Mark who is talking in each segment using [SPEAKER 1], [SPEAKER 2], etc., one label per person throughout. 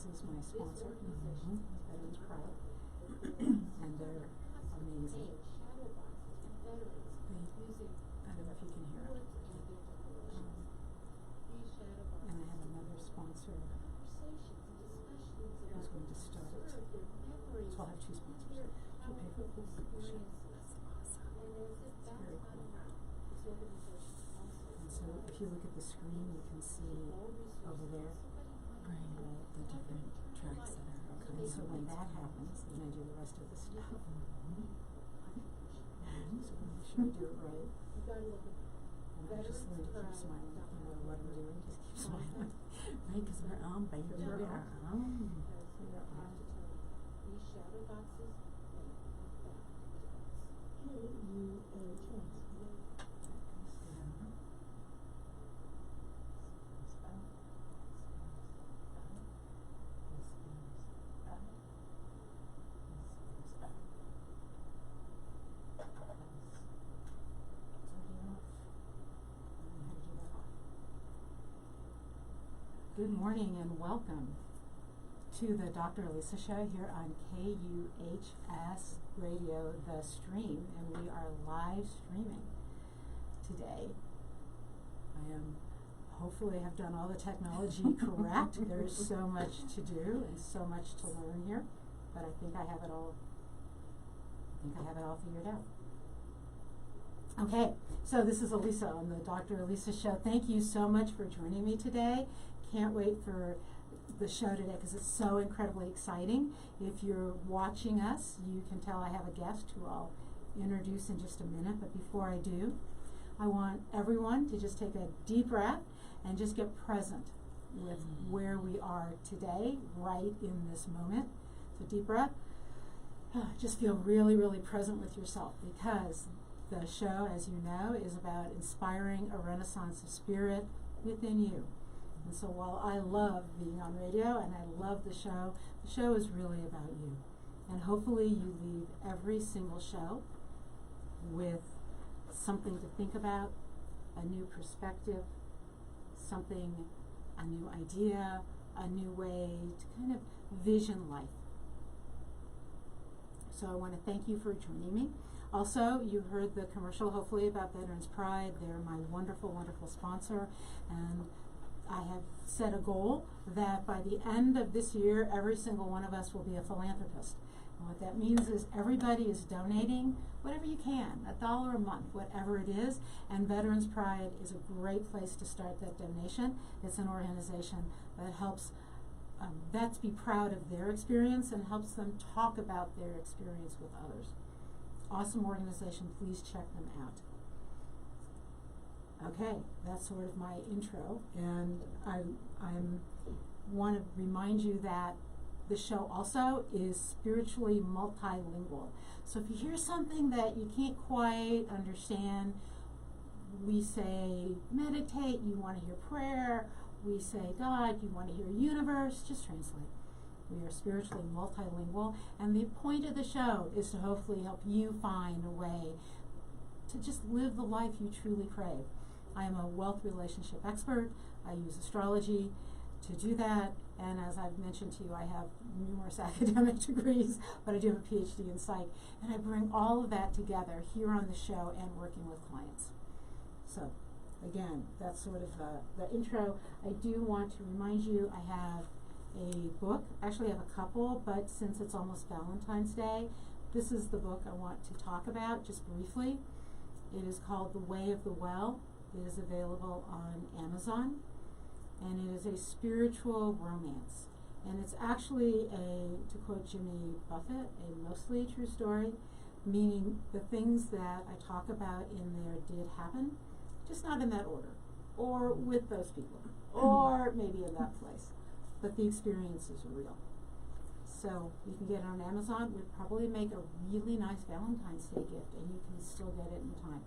[SPEAKER 1] This is my sponsor, Veterans Pride, and they're amazing. I don't know if you can hear it. And I have another sponsor who's going to start it. So I'll have two sponsors. To pay for this show. That's awesome. It's very cool. And so if you look at the screen, you can see over there the different tracks that are okay. So when that happens, then I do the rest of the stuff. So make sure I do it right. And I just learn to keep smiling no matter what I'm doing. Just keep smiling. Right? Because we're on, baby. We are on. Good morning and welcome to the Dr. Elisa Show here on KUHS Radio, the stream, and we are live streaming today. I am hopefully have done all the technology correct. There's so much to do and so much to learn here, but I think I have it all. Figured out. Okay, so this is Elisa on the Dr. Elisa Show. Thank you so much for joining me today. Can't wait for the show today because it's so incredibly exciting. If you're watching us, you can tell I have a guest who I'll introduce in just a minute. But before I do, I want everyone to just take a deep breath and just get present with where we are today, right in this moment. So deep breath. Just feel really, really present with yourself because the show, as you know, is about inspiring a renaissance of spirit within you. And so while I love being on radio and I love the show is really about you. And hopefully you leave every single show with something to think about, a new perspective, a new idea, a new way to kind of vision life. So I want to thank you for joining me. Also, you heard the commercial hopefully about Veterans Pride. They're my wonderful, wonderful sponsor. And I have set a goal that by the end of this year, every single one of us will be a philanthropist. And what that means is everybody is donating whatever you can, $1 a month, whatever it is. And Veterans Pride is a great place to start that donation. It's an organization that helps vets be proud of their experience and helps them talk about their experience with others. Awesome organization. Please check them out. Okay, that's sort of my intro, and I want to remind you that the show also is spiritually multilingual. So if you hear something that you can't quite understand, we say meditate, you want to hear prayer, we say God, you want to hear universe, just translate. We are spiritually multilingual, and the point of the show is to hopefully help you find a way to just live the life you truly crave. I am a wealth relationship expert. I use astrology to do that. And as I've mentioned to you, I have numerous academic degrees, but I do have a PhD in psych. And I bring all of that together here on the show and working with clients. So again, that's sort of the intro. I do want to remind you I have a book. Actually, I have a couple, but since it's almost Valentine's Day, this is the book I want to talk about just briefly. It is called The Way of the Well. It is available on Amazon, and it is a spiritual romance. And it's actually to quote Jimmy Buffett, a mostly true story, meaning the things that I talk about in there did happen, just not in that order, or with those people, or maybe in that place. But the experiences are real. So you can get it on Amazon. It would probably make a really nice Valentine's Day gift, and you can still get it in time.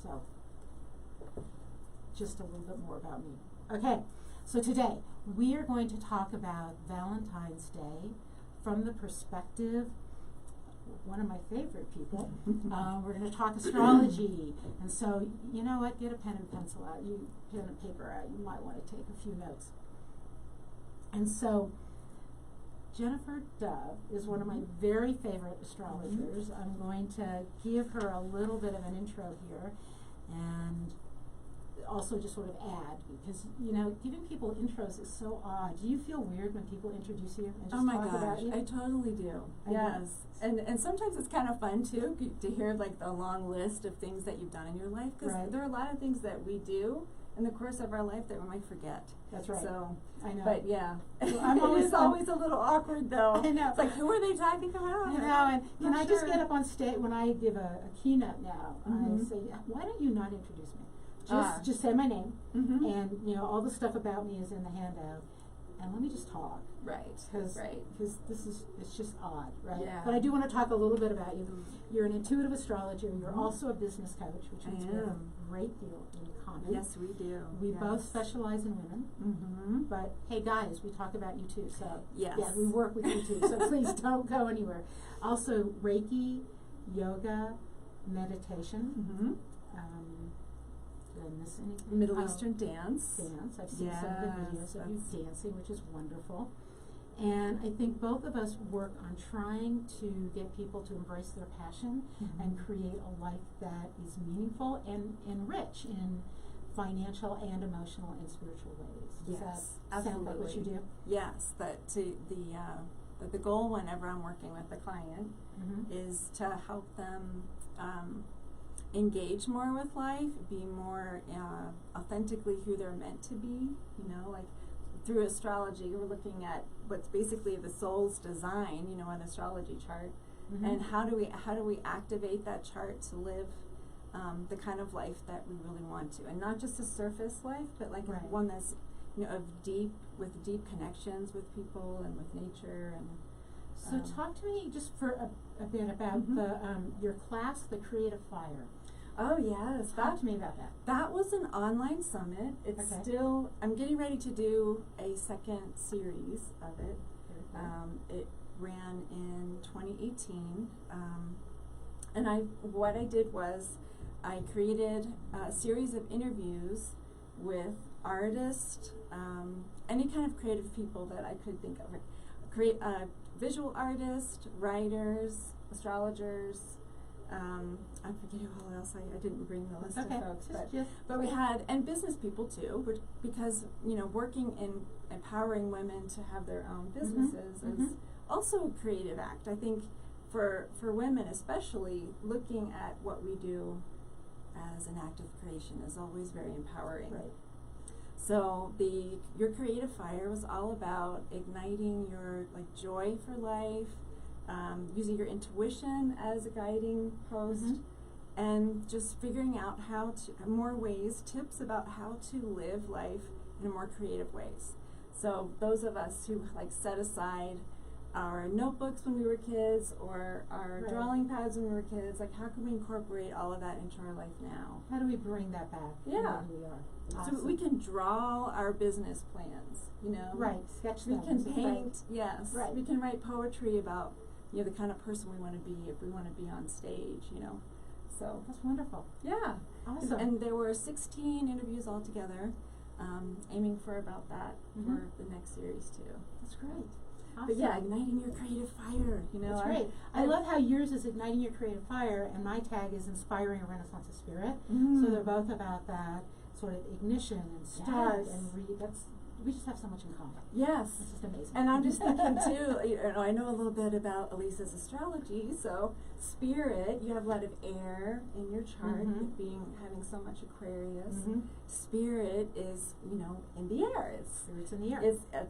[SPEAKER 1] So just a little bit more about me. Okay, so today we are going to talk about Valentine's Day from the perspective of one of my favorite people. We're going to talk astrology. And so, you know what, get a pen and pencil out, pen and paper out. You might want to take a few notes. And so Jennifer Dove is one of my very favorite astrologers. I'm going to give her a little bit of an intro here, and also just sort of add, because, you know, giving people intros is so odd. Do you feel weird when people introduce you and just talk about you?
[SPEAKER 2] I totally do. Yes. And sometimes it's kind of fun too to hear like the long list of things that you've done in your life, because there are a lot of things that we do in the course of our life that we might forget.
[SPEAKER 1] That's right.
[SPEAKER 2] So
[SPEAKER 1] I know.
[SPEAKER 2] But yeah,
[SPEAKER 1] so I'm always
[SPEAKER 2] always a little awkward though.
[SPEAKER 1] I know.
[SPEAKER 2] It's like, who are they talking about?
[SPEAKER 1] I know. And can I just get up on stage when I give a keynote now? I say, why don't you not introduce me? Just say my name, and you know, all the stuff about me is in the handout, and let me just talk.
[SPEAKER 2] Right.
[SPEAKER 1] Because it's just odd, right?
[SPEAKER 2] Yeah.
[SPEAKER 1] But I do want to talk a little bit about you. You're an intuitive astrologer. You're also a business coach, which means we have a great deal in common.
[SPEAKER 2] Yes, we do.
[SPEAKER 1] We both specialize in women. But hey, guys, we talk about you too. So yeah, we work with you too. So please don't go anywhere. Also, Reiki, yoga, meditation. Did I miss anything?
[SPEAKER 2] Middle Eastern dance.
[SPEAKER 1] I've seen some of the videos of you dancing, which is wonderful. And I think both of us work on trying to get people to embrace their passion and create a life that is meaningful and rich in financial and emotional and spiritual ways. Does that sound like what you do?
[SPEAKER 2] Yes, but the goal whenever I'm working with a client is to help them engage more with life, be more authentically who they're meant to be. You know, like through astrology, we're looking at what's basically the soul's design, you know, an astrology chart, and how do we activate that chart to live the kind of life that we really want to, and not just a surface life, but like one that's, you know, with deep connections with people and with nature. And
[SPEAKER 1] so talk to me just for a bit about your class, The Creative Fire.
[SPEAKER 2] Oh yes,
[SPEAKER 1] talk to me about that.
[SPEAKER 2] That was an online summit. It's still, I'm getting ready to do a second series of it. It ran in 2018, and what I did was I created a series of interviews with artists, any kind of creative people that I could think of. Visual artists, writers, astrologers. I forget who else. I didn't bring the list of folks, but we had, and business people too, because, you know, working in empowering women to have their own businesses is also a creative act. I think for women especially, looking at what we do as an act of creation is always very empowering.
[SPEAKER 1] Right.
[SPEAKER 2] So your creative fire was all about igniting your joy for life, using your intuition as a guiding post, and just figuring out tips about how to live life in more creative ways. So those of us who set aside our notebooks when we were kids, or our drawing pads when we were kids, how can we incorporate all of that into our life now?
[SPEAKER 1] How do we bring that back?
[SPEAKER 2] Yeah.
[SPEAKER 1] Who we are.
[SPEAKER 2] Awesome. So we can draw our business plans, you know.
[SPEAKER 1] Right, sketch them.
[SPEAKER 2] We can paint, yes. Right. We can write poetry about, you know, the kind of person we want to be if we want to be on stage, you know. So
[SPEAKER 1] that's wonderful.
[SPEAKER 2] Yeah.
[SPEAKER 1] Awesome.
[SPEAKER 2] And there were 16 interviews altogether, aiming for about that for the next series too.
[SPEAKER 1] That's great. Awesome.
[SPEAKER 2] But yeah, igniting your creative fire, you know.
[SPEAKER 1] That's great. I love how yours is igniting your creative fire, and my tag is inspiring a renaissance of spirit. So they're both about that sort of ignition and start and we just have so much in common.
[SPEAKER 2] Yes.
[SPEAKER 1] It's just amazing.
[SPEAKER 2] And I'm just thinking too, you know, I know a little bit about Elisa's astrology, so spirit, you have a lot of air in your chart, having so much Aquarius. Spirit is, you know, in the air.
[SPEAKER 1] Spirit's in the air.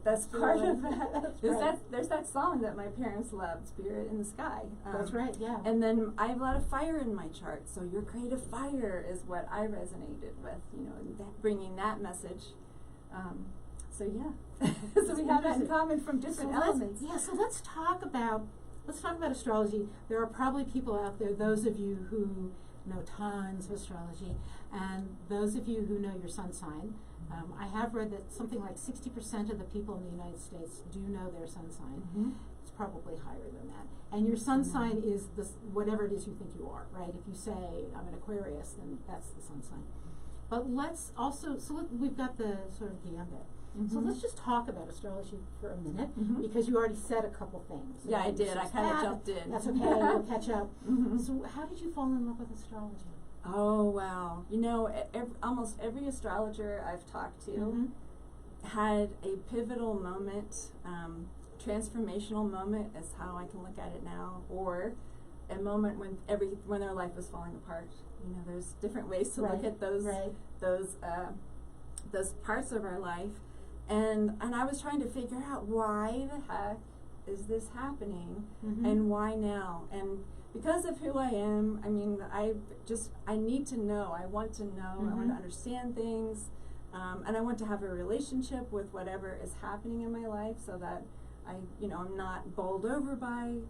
[SPEAKER 2] That's part of that. There's that song that my parents loved, Spirit in the Sky.
[SPEAKER 1] That's right, yeah.
[SPEAKER 2] And then I have a lot of fire in my chart, so your creative fire is what I resonated with, you know, and bringing that message. So yeah, so we have that in common from different elements.
[SPEAKER 1] So let's talk about astrology. There are probably people out there, those of you who know tons of astrology, and those of you who know your sun sign. I have read that something like 60% of the people in the United States do know their sun sign. It's probably higher than that. And your sun sign is whatever it is you think you are, right? If you say, I'm an Aquarius, then that's the sun sign. But let's also, we've got the sort of gambit. So let's just talk about astrology for a minute,
[SPEAKER 2] Mhm.
[SPEAKER 1] because you already said a couple things.
[SPEAKER 2] Yeah, I did. I kind of jumped in.
[SPEAKER 1] That's okay. We'll catch up.
[SPEAKER 2] Mhm.
[SPEAKER 1] So how did you fall in love with astrology?
[SPEAKER 2] Oh, wow. You know, almost every astrologer I've talked to
[SPEAKER 1] Mm-hmm.
[SPEAKER 2] had a pivotal moment, transformational moment is how I can look at it now, or a moment when their life was falling apart. You know, there's different ways to look at those parts of our life, and I was trying to figure out why the heck is this happening,
[SPEAKER 1] Mm-hmm.
[SPEAKER 2] and why now? And because of who I am, I mean, I need to know. I want to know. I want to understand things, and I want to have a relationship with whatever is happening in my life, so that I'm not bowled over by,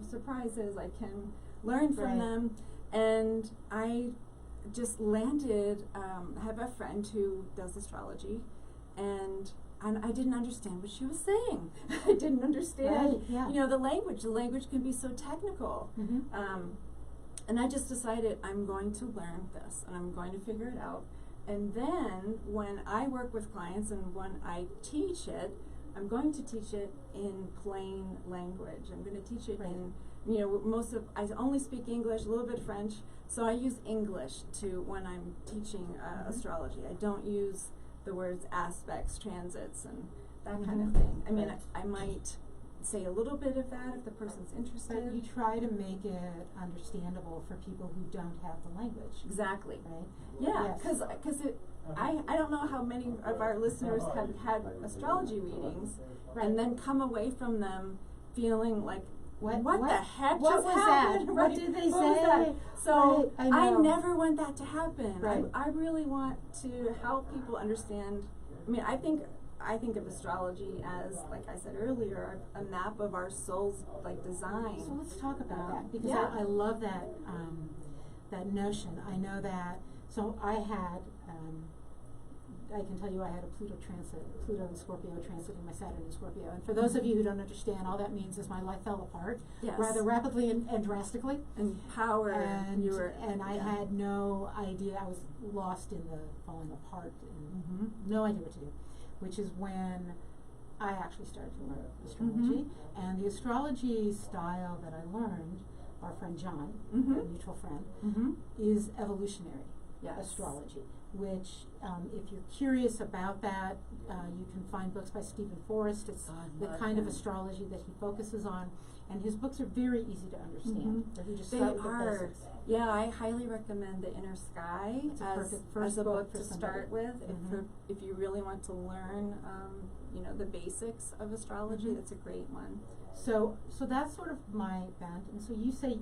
[SPEAKER 2] surprises. I can learn from them. And I just landed, I have a friend who does astrology, and I didn't understand what she was saying. I didn't understand, the language. The language can be so technical.
[SPEAKER 1] Mm-hmm.
[SPEAKER 2] And I just decided I'm going to learn this, and I'm going to figure it out. And then when I work with clients and when I teach it, I'm going to teach it in plain language. I'm going to teach it in, I only speak English, a little bit French, so I use English when I'm teaching astrology. I don't use the words aspects, transits, and that kind of thing. I mean, I might say a little bit of that if the person's interested.
[SPEAKER 1] But you try to make it understandable for people who don't have the language.
[SPEAKER 2] Exactly.
[SPEAKER 1] Right?
[SPEAKER 2] Yeah, because I don't know how many of our listeners have had astrology readings and then come away from them feeling like, what the heck
[SPEAKER 1] what
[SPEAKER 2] just
[SPEAKER 1] was
[SPEAKER 2] happened?
[SPEAKER 1] That?
[SPEAKER 2] Right?
[SPEAKER 1] What did they
[SPEAKER 2] What
[SPEAKER 1] say?
[SPEAKER 2] was that? So
[SPEAKER 1] I
[SPEAKER 2] never want that to happen.
[SPEAKER 1] Right.
[SPEAKER 2] I really want to help people understand. I mean, I think of astrology as, like I said earlier, a map of our soul's design.
[SPEAKER 1] So let's talk about that, because I love that that notion. I know that. So I had. I can tell you I had a Pluto and Scorpio transiting my Saturn in Scorpio. And for those of you who don't understand, all that means is my life fell apart rather rapidly and drastically.
[SPEAKER 2] And power.
[SPEAKER 1] And I had no idea. I was lost in the falling apart and no idea what to do, which is when I actually started to learn astrology. And the astrology style that I learned, our friend John, a mutual friend, is evolutionary astrology, which if you're curious about that, you can find books by Stephen Forrest. It's the kind of astrology that he focuses on, and his books are very easy to understand. So you just start with the basics.
[SPEAKER 2] Yeah, I highly recommend The Inner Sky as a book to start with. If you really want to learn, the basics of astrology, that's a great one.
[SPEAKER 1] So that's sort of my bent. And so you say,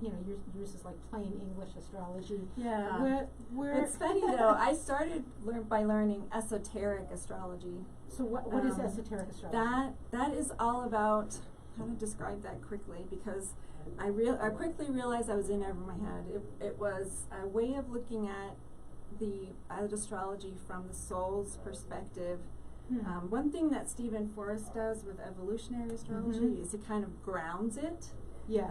[SPEAKER 1] yours is like plain English astrology.
[SPEAKER 2] Yeah. It's funny though. I started by learning esoteric astrology.
[SPEAKER 1] So what is esoteric astrology?
[SPEAKER 2] That is all about, how to describe that quickly, because I quickly realized I was in over my head. It was a way of looking at astrology from the soul's perspective. One thing that Stephen Forrest does with evolutionary astrology is he kind of grounds it.
[SPEAKER 1] Yes.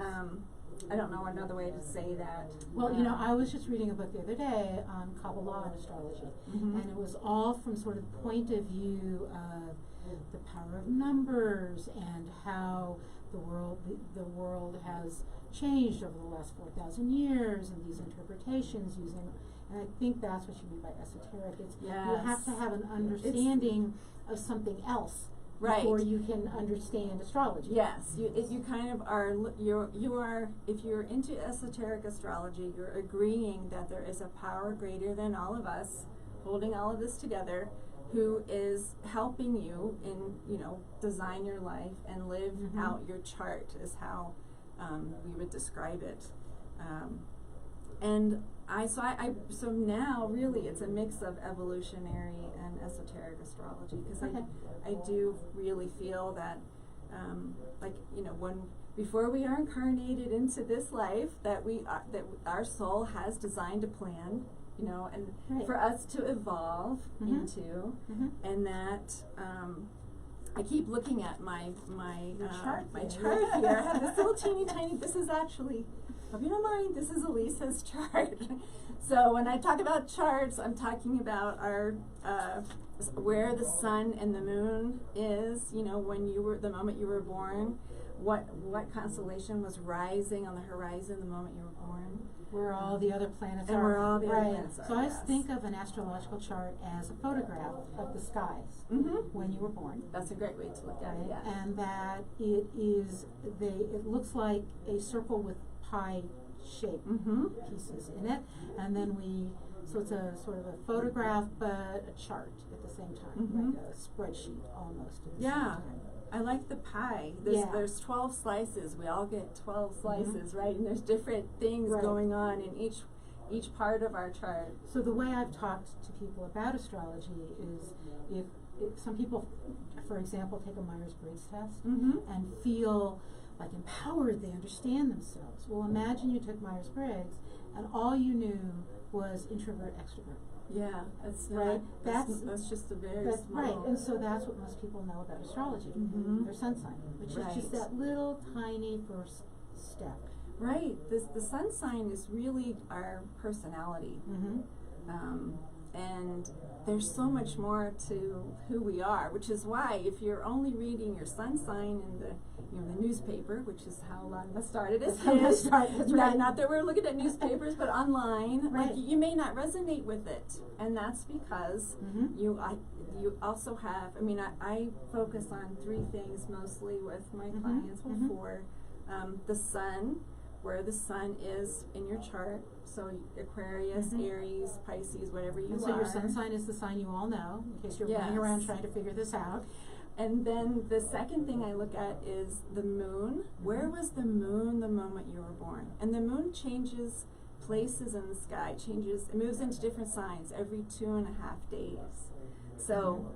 [SPEAKER 2] I don't know another way to say that.
[SPEAKER 1] Well, I was just reading a book the other day on Kabbalah and astrology, and it was all from sort of the point of view of the power of numbers and how the world has changed over the last 4,000 years, and these interpretations using. And I think that's what you mean by esoteric. You have to have an understanding of something else before you can understand astrology.
[SPEAKER 2] Yes, you kind of are. You are. If you're into esoteric astrology, you're agreeing that there is a power greater than all of us, holding all of this together, who is helping you in design your life and live out your chart. Is how we would describe it. And so now really it's a mix of evolutionary and esoteric astrology, because I do really feel that when before we are incarnated into this life, that our soul has designed a plan, and for us to evolve into, and that I keep looking at my chart here. I have this little teeny tiny. This is actually. Hope you don't mind, this is Elisa's chart. So when I talk about charts, I'm talking about our where the sun and the moon is, you know, when you were, the moment you were born, what constellation was rising on the horizon the moment you were born.
[SPEAKER 1] Where all the other planets
[SPEAKER 2] and
[SPEAKER 1] are.
[SPEAKER 2] where all the other planets are.
[SPEAKER 1] So I always think of an astrological chart as a photograph of the skies when you were born.
[SPEAKER 2] That's a great way to look at it, yes.
[SPEAKER 1] And that it looks like a circle with pie shaped pieces in it. And then so it's a sort of a photograph but a chart at the same time, like a spreadsheet almost at the same time.
[SPEAKER 2] I like the pie. There's 12 slices. We all get 12 slices, right? And there's different things going on in each part of our chart.
[SPEAKER 1] So the way I've talked to people about astrology is if some people, for example, take a Myers-Briggs test and feel like empowered, they understand themselves. Well, imagine you took Myers-Briggs and all you knew was introvert, extrovert.
[SPEAKER 2] Yeah, that's
[SPEAKER 1] right.
[SPEAKER 2] That's just a very small.
[SPEAKER 1] Right, and so that's what most people know about astrology. Their sun sign, which is just that little tiny first step.
[SPEAKER 2] Right. The sun sign is really our personality, and there's so much more to who we are. Which is why if you're only reading your sun sign in the newspaper, which is how a lot of us started as kids. Not that we're looking at newspapers, but online. Like you may not resonate with it, and that's because you also have. I mean, I focus on 3 things mostly with my clients. Well, 4, the sun, where the sun is in your chart. So Aquarius, Aries, Pisces, whatever you are.
[SPEAKER 1] So your sun sign is the sign you all know, in case you're running around trying to figure this out.
[SPEAKER 2] And then the second thing I look at is the moon. Where was the moon the moment you were born? And the moon changes places in the sky, it moves into different signs every 2.5 days. So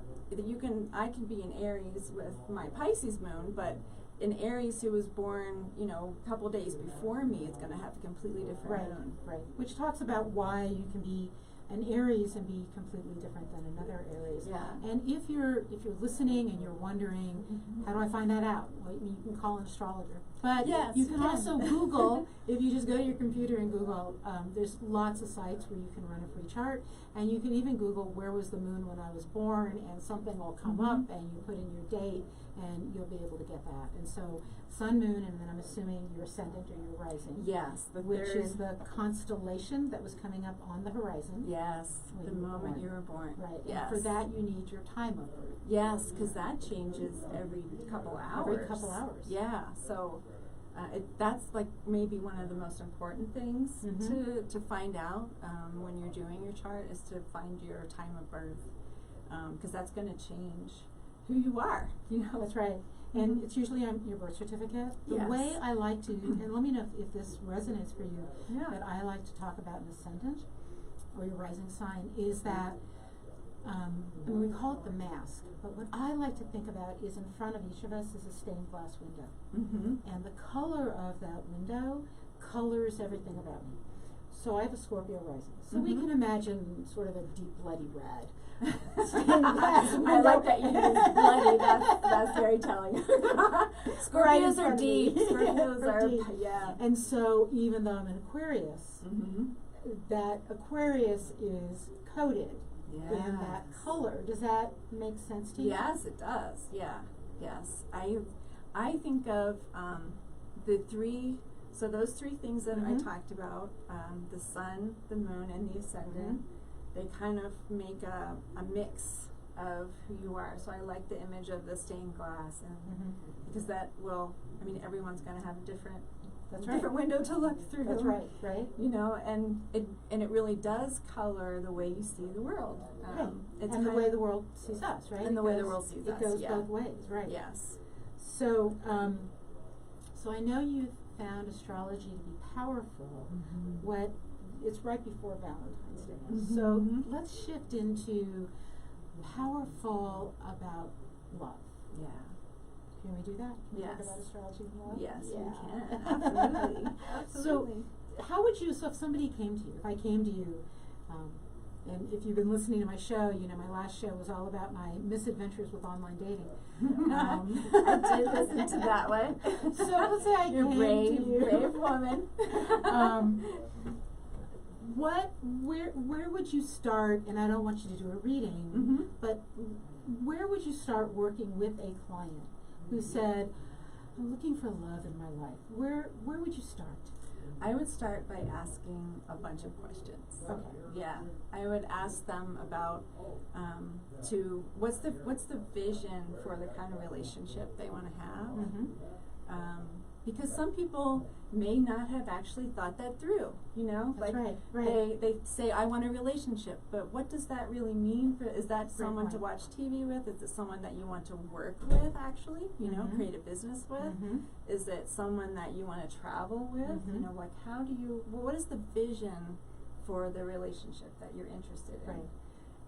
[SPEAKER 2] I can be in Aries with my Pisces moon, but an Aries who was born, a couple days before me is going to have a completely different moon.
[SPEAKER 1] Right. Which talks about why you can be an Aries and be completely different than another Aries.
[SPEAKER 2] Yeah.
[SPEAKER 1] And if you're listening and you're wondering, how do I find that out? Well, you can call an astrologer. But you can also Google, if you just go to your computer and Google, there's lots of sites where you can run a free chart, and you can even Google where was the moon when I was born, and something will come up, and you put in your date, and you'll be able to get that. And so sun, moon, and then I'm assuming your ascendant or your rising.
[SPEAKER 2] Yes.
[SPEAKER 1] Which is the constellation that was coming up on the horizon.
[SPEAKER 2] Yes, the moment you were born.
[SPEAKER 1] Right.
[SPEAKER 2] Yes.
[SPEAKER 1] And for that you need your time of birth.
[SPEAKER 2] Yes, because that changes every couple hours.
[SPEAKER 1] Every couple hours.
[SPEAKER 2] Yeah, so that's like maybe one of the most important things to find out when you're doing your chart, is to find your time of birth, because that's going to change who you are.
[SPEAKER 1] That's right. And it's usually on your birth certificate. The way I like to, and let me know if this resonates for you, that I like to talk about an ascendant or your rising sign is that, we call it the mask, but what I like to think about is in front of each of us is a stained glass window. And the color of that window colors everything about me. So I have a Scorpio rising. So we can imagine sort of a deep bloody red.
[SPEAKER 2] I like that you use bloody. That's very telling. Scorpios are deep. Scorpios are deep. Yeah.
[SPEAKER 1] And so even though I'm an Aquarius, that Aquarius is coded in that color. Does that make sense to you?
[SPEAKER 2] Yes, it does. Yeah. Yes. I think of the 3. So those 3 things that I talked about, the sun, the moon, and the ascendant, they kind of make a mix of who you are. So I like the image of the stained glass, and because that will, everyone's going to have a different window to look through.
[SPEAKER 1] That's right.
[SPEAKER 2] And it really does color the way you see the world.
[SPEAKER 1] And the way the world sees us, right?
[SPEAKER 2] And the way the world sees us.
[SPEAKER 1] It goes both ways, right?
[SPEAKER 2] Yes.
[SPEAKER 1] So, so I know you found astrology to be powerful. It's right before Valentine's Day. So let's shift into powerful about love.
[SPEAKER 2] Yeah.
[SPEAKER 1] Can we do that? Can we
[SPEAKER 2] Yes.
[SPEAKER 1] talk about astrology and love?
[SPEAKER 2] Yes, we can. Absolutely. Absolutely.
[SPEAKER 1] So how would you, so if somebody came to you, if I came to you, and if you've been listening to my show, my last show was all about my misadventures with online dating.
[SPEAKER 2] I did listen to that one.
[SPEAKER 1] So let's say I came to you.
[SPEAKER 2] Brave woman.
[SPEAKER 1] where would you start, and I don't want you to do a reading, but where would you start working with a client who said, I'm looking for love in my life? Where would you start?
[SPEAKER 2] I would start by asking a bunch of questions.
[SPEAKER 1] Okay.
[SPEAKER 2] Yeah, I would ask them about what's the vision for the kind of relationship they want to have. Because some people may not have actually thought that through, you know?
[SPEAKER 1] That's
[SPEAKER 2] like
[SPEAKER 1] right.
[SPEAKER 2] They say, I want a relationship, but what does that really mean? Is that someone to watch TV with? Is it someone that you want to work with, actually? You know, create a business with? Is it someone that you want to travel with? You know, like what is the vision for the relationship that you're interested in?
[SPEAKER 1] Right.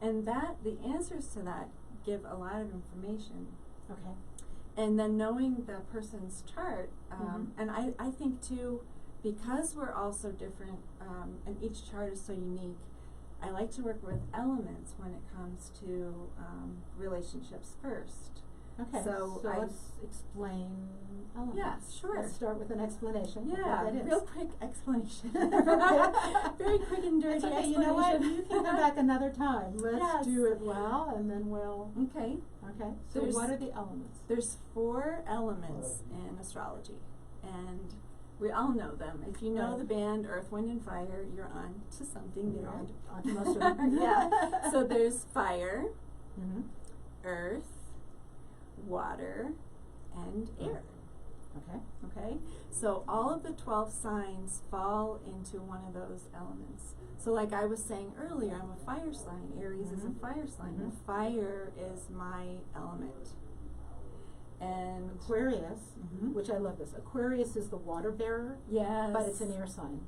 [SPEAKER 2] And the answers to that give a lot of information.
[SPEAKER 1] Okay.
[SPEAKER 2] And then knowing the person's chart, and I think too, because we're all so different, and each chart is so unique, I like to work with elements when it comes to relationships first.
[SPEAKER 1] Okay, so let's explain elements.
[SPEAKER 2] Yeah, sure.
[SPEAKER 1] Let's start with an explanation.
[SPEAKER 2] Yeah, real quick explanation. Very quick and dirty
[SPEAKER 1] okay,
[SPEAKER 2] explanation.
[SPEAKER 1] You know what? You can come back another time. Let's do it well, and then we'll...
[SPEAKER 2] Okay.
[SPEAKER 1] Okay, so what are the elements?
[SPEAKER 2] There's 4 elements in astrology, and we all know them. If you know the band Earth, Wind, and Fire, you're on to something there.
[SPEAKER 1] On to most of them.
[SPEAKER 2] Yeah. So there's fire, earth, water, and air.
[SPEAKER 1] Okay.
[SPEAKER 2] Okay? So all of the 12 signs fall into one of those elements. So like I was saying earlier, I'm a fire sign. Aries is a fire sign. And fire is my element. And
[SPEAKER 1] Aquarius, which I love this. Aquarius is the water bearer.
[SPEAKER 2] Yes.
[SPEAKER 1] But it's an air sign.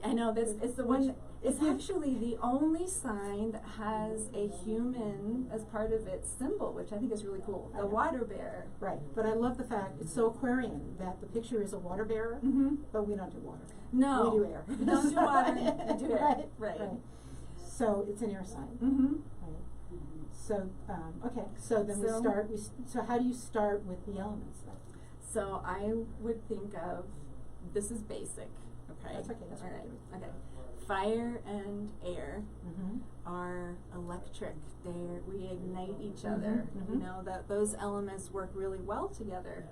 [SPEAKER 2] I know it's the one. It's actually the only sign that has a human as part of its symbol, which I think is really cool. The water bearer.
[SPEAKER 1] Right, but I love the fact it's so Aquarian that the picture is a water bearer, but we don't do water.
[SPEAKER 2] No,
[SPEAKER 1] we do air.
[SPEAKER 2] We don't do water. We do air. Right.
[SPEAKER 1] So it's an air sign. Right. So okay. So then we start. So how do you start with the elements then?
[SPEAKER 2] So I would think of this is basic. Okay.
[SPEAKER 1] That's okay. That's
[SPEAKER 2] all right. Okay. Fire and air are electric. We ignite each other. You know that those elements work really well together.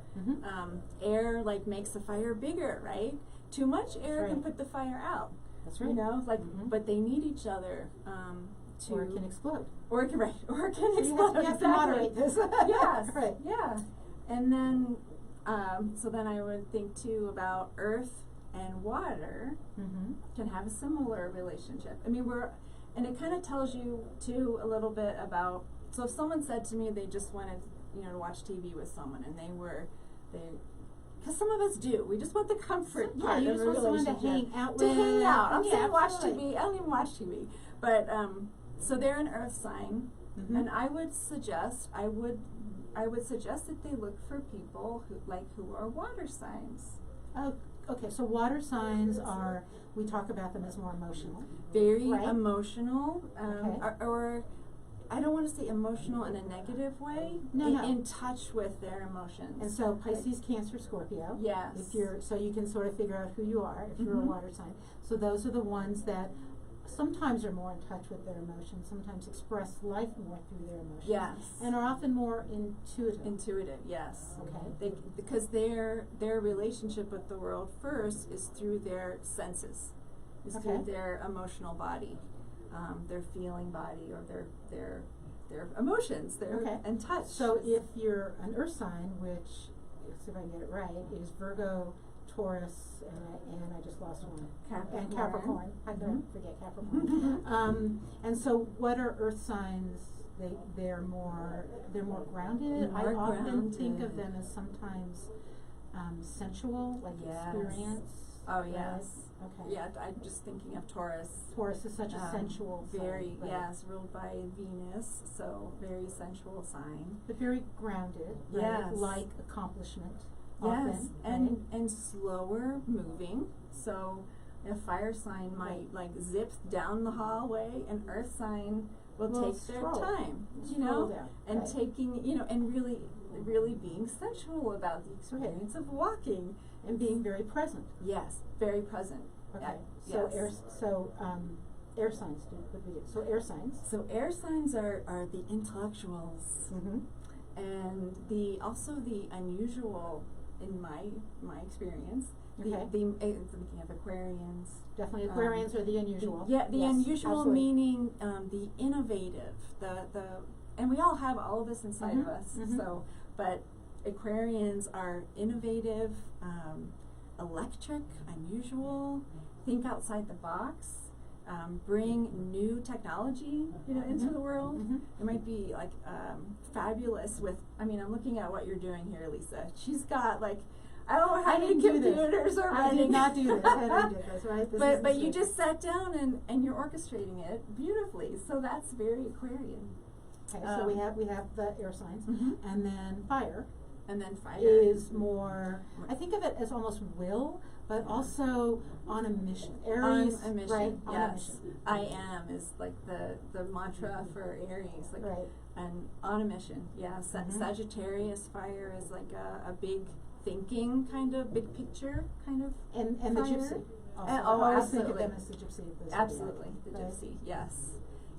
[SPEAKER 2] Air makes the fire bigger, right? Too much air can put the fire out.
[SPEAKER 1] That's right.
[SPEAKER 2] You know, but they need each other.
[SPEAKER 1] Or it can explode.
[SPEAKER 2] Or it can explode.
[SPEAKER 1] You have to moderate this.
[SPEAKER 2] Yes.
[SPEAKER 1] Right.
[SPEAKER 2] Yeah. And then, so then I would think too about earth and water can have a similar relationship. I mean, and it kind of tells you too a little bit about. So if someone said to me they just wanted, to watch TV with someone, and because some of us do, we just want the comfort part
[SPEAKER 1] you
[SPEAKER 2] of
[SPEAKER 1] just
[SPEAKER 2] a
[SPEAKER 1] want someone
[SPEAKER 2] relationship.
[SPEAKER 1] to hang out with.
[SPEAKER 2] To hang out. I'm saying watch
[SPEAKER 1] absolutely.
[SPEAKER 2] TV. I don't even watch TV, but so they're an earth sign, and I would suggest that they look for people who are water signs.
[SPEAKER 1] Oh, okay. So water signs are, we talk about them as more emotional.
[SPEAKER 2] Very emotional, or I don't want to say emotional in a negative way.
[SPEAKER 1] No.
[SPEAKER 2] In touch with their emotions.
[SPEAKER 1] And so Pisces, Cancer, Scorpio.
[SPEAKER 2] Yes.
[SPEAKER 1] So you can sort of figure out who you are if you're a water sign. So those are the ones that sometimes are more in touch with their emotions, sometimes express life more through their emotions.
[SPEAKER 2] Yes.
[SPEAKER 1] And are often more intuitive.
[SPEAKER 2] Intuitive, yes.
[SPEAKER 1] Okay.
[SPEAKER 2] Because their relationship with the world first is through their senses, through their emotional body, their feeling body, or their emotions, and touch.
[SPEAKER 1] So if you're an earth sign, which, if I get it right, is Virgo, Taurus, and I just lost one. Capricorn. I don't forget Capricorn. And so what are earth signs? They're more grounded. I often think of them as sometimes sensual, experience.
[SPEAKER 2] Oh yes.
[SPEAKER 1] Okay.
[SPEAKER 2] Yeah, I'm just thinking of Taurus.
[SPEAKER 1] Taurus is such a sensual
[SPEAKER 2] sign.
[SPEAKER 1] Yes,
[SPEAKER 2] ruled by Venus, so very sensual sign.
[SPEAKER 1] But very grounded.
[SPEAKER 2] Yes.
[SPEAKER 1] Right? Like accomplishment.
[SPEAKER 2] Yes,
[SPEAKER 1] often,
[SPEAKER 2] and slower moving. So a fire sign might zip down the hallway. An earth sign will take their time, and taking, and really being sensual about the experience of walking
[SPEAKER 1] and being very present.
[SPEAKER 2] Yes, very present.
[SPEAKER 1] Okay. So
[SPEAKER 2] yes.
[SPEAKER 1] Air signs do what we do. So air signs.
[SPEAKER 2] So air signs are the intellectuals,
[SPEAKER 1] Mm-hmm.
[SPEAKER 2] and also the unusual in my experience.
[SPEAKER 1] Okay.
[SPEAKER 2] Thinking of Aquarians.
[SPEAKER 1] Definitely Aquarians are the unusual.
[SPEAKER 2] The
[SPEAKER 1] Yes,
[SPEAKER 2] unusual
[SPEAKER 1] absolutely.
[SPEAKER 2] meaning the innovative, and we all have all of this inside of
[SPEAKER 1] Mhm,
[SPEAKER 2] us.
[SPEAKER 1] mhm.
[SPEAKER 2] So, but Aquarians are innovative, electric, unusual, think outside the box, bring new technology, into
[SPEAKER 1] Mhm,
[SPEAKER 2] the world.
[SPEAKER 1] mhm.
[SPEAKER 2] It might be like fabulous with. I mean, I'm looking at what you're doing here, Lisa. She's got like. I don't know how many computers are running.
[SPEAKER 1] I did not do this. I did this, right? This
[SPEAKER 2] But you just sat down and you're orchestrating it beautifully. So that's very Aquarian.
[SPEAKER 1] Okay, so we have the air signs,
[SPEAKER 2] Mhm.
[SPEAKER 1] and then fire.
[SPEAKER 2] And then fire
[SPEAKER 1] Is more. I think of it as almost will, but also on a mission. Aries,
[SPEAKER 2] on a mission.
[SPEAKER 1] right? On a
[SPEAKER 2] Yes,
[SPEAKER 1] mission.
[SPEAKER 2] I am is like the mantra for Aries, like
[SPEAKER 1] Right.
[SPEAKER 2] and on a mission. Yeah,
[SPEAKER 1] Mhm.
[SPEAKER 2] Sagittarius fire is like a big thinking kind of big picture kind of.
[SPEAKER 1] And the
[SPEAKER 2] fire.
[SPEAKER 1] gypsy. Also.
[SPEAKER 2] Oh,
[SPEAKER 1] I always
[SPEAKER 2] absolutely.
[SPEAKER 1] think of them as the gypsy of the
[SPEAKER 2] Absolutely,
[SPEAKER 1] zodiac,
[SPEAKER 2] the
[SPEAKER 1] right?
[SPEAKER 2] gypsy.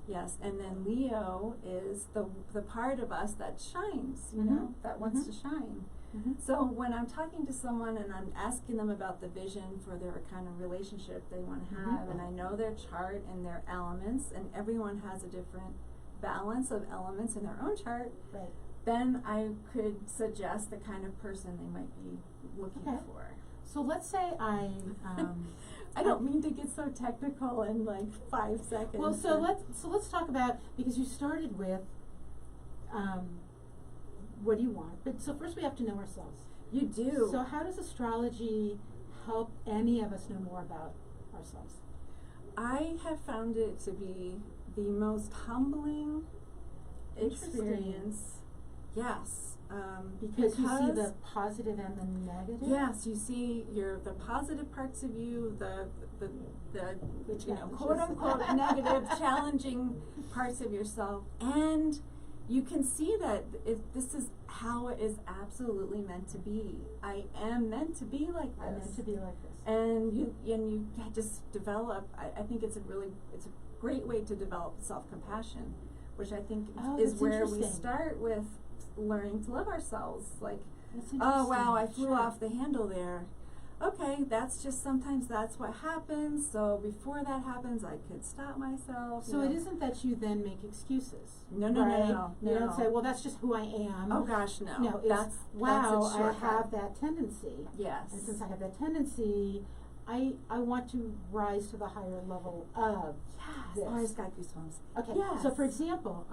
[SPEAKER 2] Yes, and then Leo is the part of us that shines,
[SPEAKER 1] Mhm.
[SPEAKER 2] that wants
[SPEAKER 1] Mhm.
[SPEAKER 2] to shine.
[SPEAKER 1] Mhm.
[SPEAKER 2] So when I'm talking to someone and I'm asking them about the vision for their kind of relationship they want to have,
[SPEAKER 1] Mhm.
[SPEAKER 2] and I know their chart and their elements, and everyone has a different balance of elements in their own chart,
[SPEAKER 1] Right.
[SPEAKER 2] then I could suggest the kind of person they might be looking
[SPEAKER 1] Okay.
[SPEAKER 2] for.
[SPEAKER 1] So let's say I.
[SPEAKER 2] I don't mean to get so technical in like 5 seconds.
[SPEAKER 1] Well, so let's talk about, because you started with, what do you want? But so first we have to know ourselves.
[SPEAKER 2] You do.
[SPEAKER 1] So how does astrology help any of us know more about ourselves?
[SPEAKER 2] I have found it to be the most humbling experience. Yes.
[SPEAKER 1] Because you see the positive and the negative.
[SPEAKER 2] Yes, you see the positive parts of you, the
[SPEAKER 1] challenges.
[SPEAKER 2] quote unquote negative, challenging parts of yourself, and you can see that this is how it is absolutely meant to be. I am meant to be like this.
[SPEAKER 1] I'm meant to be like this.
[SPEAKER 2] And you just develop. I think it's a great way to develop self-compassion, which I think is where we start with learning to love ourselves. Like, oh wow, I flew off the handle there. Okay, that's just sometimes that's what happens. So before that happens, I could stop myself.
[SPEAKER 1] So it isn't that you then make excuses.
[SPEAKER 2] No.
[SPEAKER 1] You don't say, well, that's just who I am.
[SPEAKER 2] Oh gosh, no.
[SPEAKER 1] No,
[SPEAKER 2] that's
[SPEAKER 1] wow,
[SPEAKER 2] a
[SPEAKER 1] I have that tendency.
[SPEAKER 2] Yes.
[SPEAKER 1] And since I have that tendency, I want to rise to the higher level of this.
[SPEAKER 2] Oh, I just got goosebumps.
[SPEAKER 1] Okay,
[SPEAKER 2] yes.
[SPEAKER 1] So for example,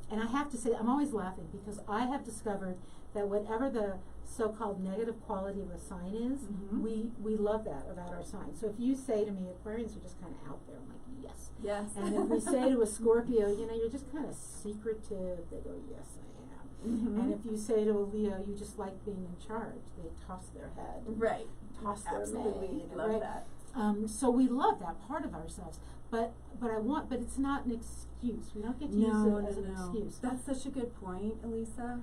[SPEAKER 1] and I have to say, I'm always laughing because I have discovered that whatever the so-called negative quality of a sign is,
[SPEAKER 2] Mhm.
[SPEAKER 1] we love that about our sign. So if you say to me, Aquarians are just kind of out there, I'm like, yes.
[SPEAKER 2] Yes.
[SPEAKER 1] And if we say to a Scorpio, you're just kind of secretive, they go, yes, I am.
[SPEAKER 2] Mhm.
[SPEAKER 1] And if you say to a Leo, you just like being in charge, they toss their head.
[SPEAKER 2] Right.
[SPEAKER 1] Toss their
[SPEAKER 2] Absolutely.
[SPEAKER 1] mane,
[SPEAKER 2] Love
[SPEAKER 1] right?
[SPEAKER 2] that.
[SPEAKER 1] So we love that part of ourselves, but it's not an excuse. We don't get to use it as an excuse.
[SPEAKER 2] That's such a good point, Elisa,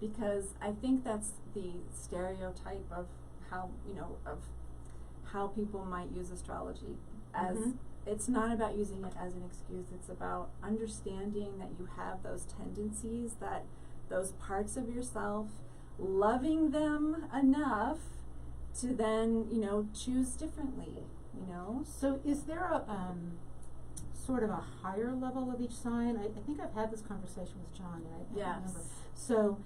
[SPEAKER 2] because I think that's the stereotype of how people might use astrology as.
[SPEAKER 1] Mhm.
[SPEAKER 2] It's not about using it as an excuse. It's about understanding that you have those tendencies, that those parts of yourself, loving them enough to then, choose differently,
[SPEAKER 1] So is there a sort of a higher level of each sign? I think I've had this conversation with John, and I don't remember. So,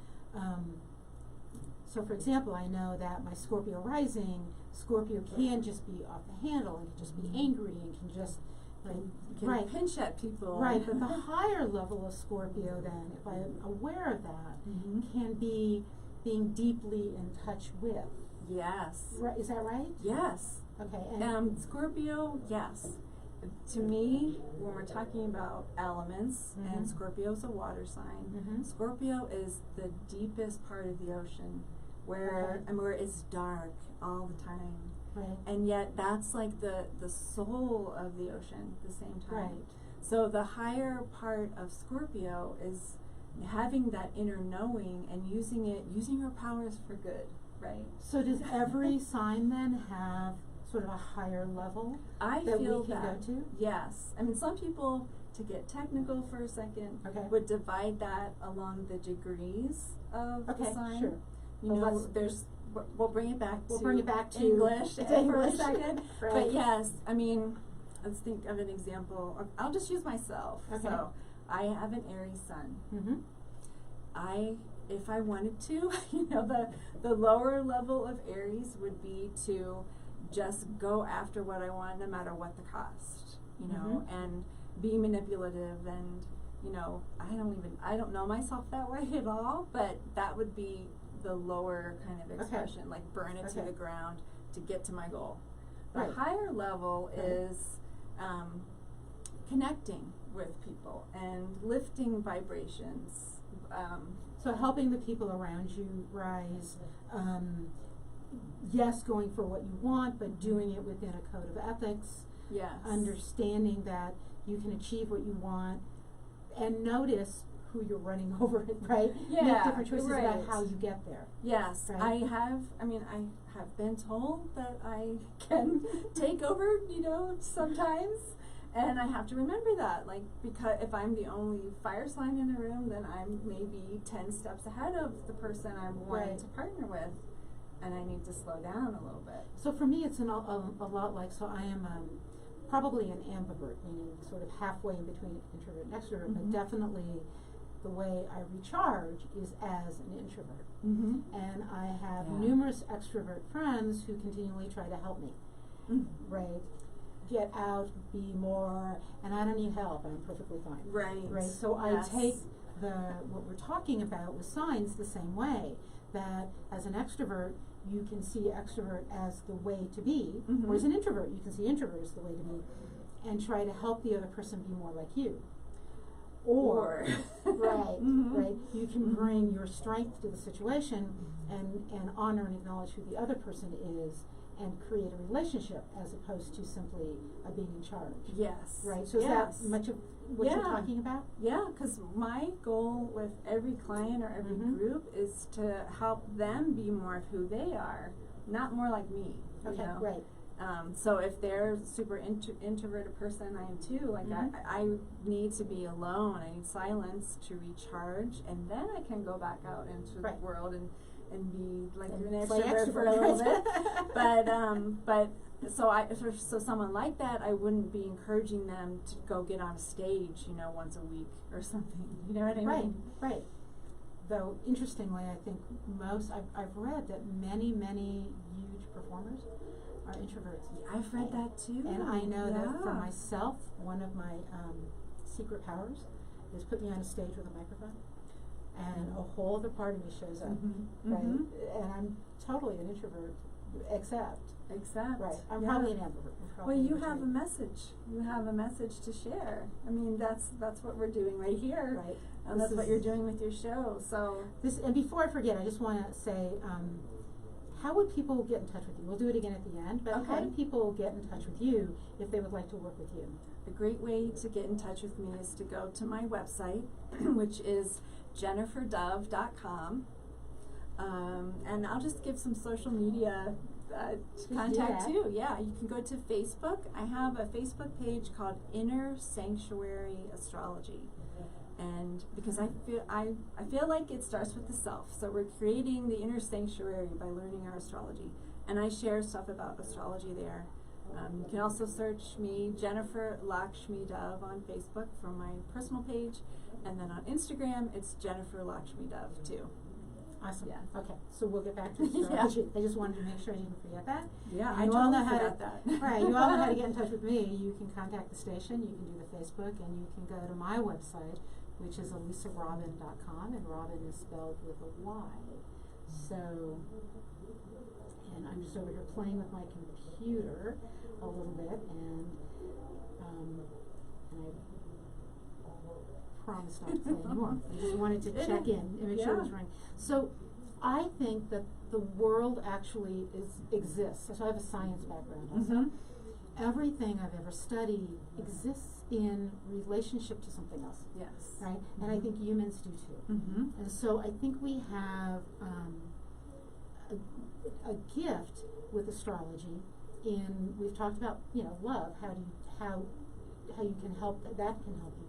[SPEAKER 1] so for example, I know that my Scorpio rising, Scorpio can just be off the handle and can just be angry and can just
[SPEAKER 2] pinch at people.
[SPEAKER 1] Right, but the higher level of Scorpio then, if I'm aware of that,
[SPEAKER 2] Mhm.
[SPEAKER 1] can be being deeply in touch with.
[SPEAKER 2] Yes.
[SPEAKER 1] Right, is that right?
[SPEAKER 2] Yes.
[SPEAKER 1] Okay. And
[SPEAKER 2] Scorpio, yes. To me, when we're talking about elements,
[SPEAKER 1] Mhm.
[SPEAKER 2] and Scorpio's a water sign,
[SPEAKER 1] Mhm.
[SPEAKER 2] Scorpio is the deepest part of the ocean, where it's dark all the time,
[SPEAKER 1] right.
[SPEAKER 2] and yet that's like the soul of the ocean at the same time.
[SPEAKER 1] Right.
[SPEAKER 2] So the higher part of Scorpio is having that inner knowing and using your powers for good, right?
[SPEAKER 1] So does every sign then have sort of a higher level
[SPEAKER 2] I
[SPEAKER 1] that
[SPEAKER 2] feel
[SPEAKER 1] we can
[SPEAKER 2] that,
[SPEAKER 1] go to?
[SPEAKER 2] yes. I mean, some people, to get technical for a second,
[SPEAKER 1] Okay.
[SPEAKER 2] would divide that along the degrees of the sign.
[SPEAKER 1] Sure.
[SPEAKER 2] You know, there's, we'll bring it back to English
[SPEAKER 1] to
[SPEAKER 2] for
[SPEAKER 1] English.
[SPEAKER 2] a second.
[SPEAKER 1] Right.
[SPEAKER 2] But yes, I mean, let's think of an example. I'll just use myself.
[SPEAKER 1] Okay.
[SPEAKER 2] So I have an Aries sun.
[SPEAKER 1] Mm-hmm.
[SPEAKER 2] If I wanted to, you know, the lower level of Aries would be to just go after what I want no matter what the cost, you know, and be manipulative, and, you know, I don't know myself that way at all, but that would be the lower kind of expression, like burn it to the ground to get to my goal. The higher level is connecting with people and lifting vibrations.
[SPEAKER 1] So helping the people around you rise, yes, going for what you want, but doing it within a code of ethics.
[SPEAKER 2] Yes.
[SPEAKER 1] Understanding that you can achieve what you want, and notice who you're running over, right?
[SPEAKER 2] Yeah.
[SPEAKER 1] Make different choices about how you get there.
[SPEAKER 2] Yes.
[SPEAKER 1] Right?
[SPEAKER 2] I have been told that I can take over, you know, sometimes. And I have to remember that, like, because if I'm the only fire sign in the room, then I'm maybe 10 steps ahead of the person I'm wanting to partner with, and I need to slow down a little bit.
[SPEAKER 1] So for me, it's a lot like, so I am probably an ambivert, meaning sort of halfway in between introvert and extrovert, but definitely the way I recharge is as an introvert. And I have numerous extrovert friends who continually try to help me, right? Get out, be more, and I don't need help, I'm perfectly fine. Right. So I take what we're talking about with signs the same way, that as an extrovert, you can see extrovert as the way to be, or as an introvert, you can see introvert as the way to be, and try to help the other person be more like you. Or right, you can bring your strength to the situation and honor and acknowledge who the other person is, and create a relationship as opposed to simply being in charge.
[SPEAKER 2] Yes.
[SPEAKER 1] Right. So is that much of what you're talking about? Yeah,
[SPEAKER 2] because my goal with every client or every group is to help them be more of who they are, not more like me.
[SPEAKER 1] Okay.
[SPEAKER 2] You know?
[SPEAKER 1] Right.
[SPEAKER 2] So if they're super introverted person, I am too. Like I need to be alone. I need silence to recharge, and then I can go back out into the world and be like an extrovert for a little bit. But so someone like that, I wouldn't be encouraging them to go get on a stage, you know, once a week or something. You know what I mean?
[SPEAKER 1] Right. Though interestingly, I think I've read that many huge performers are introverts.
[SPEAKER 2] I've read that too.
[SPEAKER 1] And I know that for myself, one of my secret powers is put me on a stage with a microphone, and a whole other part of me shows up, right? And I'm totally an introvert, except. Right. I'm probably an ambivert.
[SPEAKER 2] Well, you have a message. You have a message to share. I mean, that's what we're doing right here.
[SPEAKER 1] Right.
[SPEAKER 2] And that's what you're doing with your show. So
[SPEAKER 1] and before I forget, I just want to say, how would people get in touch with you? We'll do it again at the end, but how do people get in touch with you if they would like to work with you?
[SPEAKER 2] A great way to get in touch with me is to go to my website, which is jenniferdove.com. And I'll just give some social media contact too. Yeah, you can go to Facebook. I have a Facebook page called Inner Sanctuary Astrology. And because I feel like it starts with the self. So we're creating the inner sanctuary by learning our astrology. And I share stuff about astrology there. You can also search me, Jennifer Lakshmi Dove, on Facebook from my personal page. And then on Instagram, it's Jennifer Lakshmi Dove too.
[SPEAKER 1] Awesome. Yeah. Okay. So we'll get back to astrology. I just wanted to make sure I didn't forget that.
[SPEAKER 2] Yeah,
[SPEAKER 1] I all know how to that. Right. You all know how to get in touch with me. You can contact the station. You can do the Facebook, and you can go to my website, which is Elisa2.com, and Robin is spelled with a Y. So, and I'm just over here playing with my computer a little bit, and I promise not to play anymore. I just wanted to check in and make sure it was running. So, I think that the world actually exists. So I have a science background also. Everything I've ever studied exists in relationship to something else.
[SPEAKER 2] Yes.
[SPEAKER 1] Right? And I think humans do too. And so I think we have a gift with astrology we've talked about, love, how you can help, that can help you.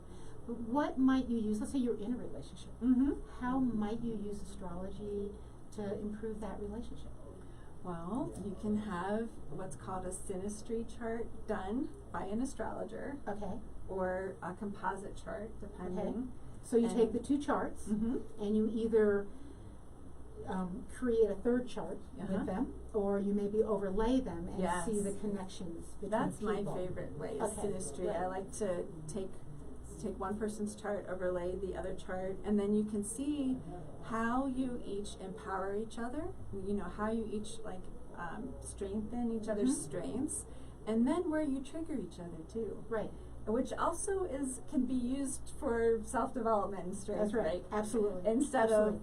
[SPEAKER 1] But what might you use, let's say you're in a relationship, how might you use astrology to improve that relationship?
[SPEAKER 2] Well, you can have what's called a synastry chart done by an astrologer.
[SPEAKER 1] Okay.
[SPEAKER 2] Or a composite chart, depending.
[SPEAKER 1] Okay. So you take the two charts and you either create a third chart with them, or you maybe overlay them and see the connections between
[SPEAKER 2] That's
[SPEAKER 1] people.
[SPEAKER 2] My favorite way is synastry.
[SPEAKER 1] Right.
[SPEAKER 2] I like to take one person's chart, overlay the other chart, and then you can see how you each empower each other, how you each strengthen each other's strengths, and then where you trigger each other too.
[SPEAKER 1] Right.
[SPEAKER 2] Which also can be used for self-development and strength.
[SPEAKER 1] That's right. Absolutely.
[SPEAKER 2] Instead of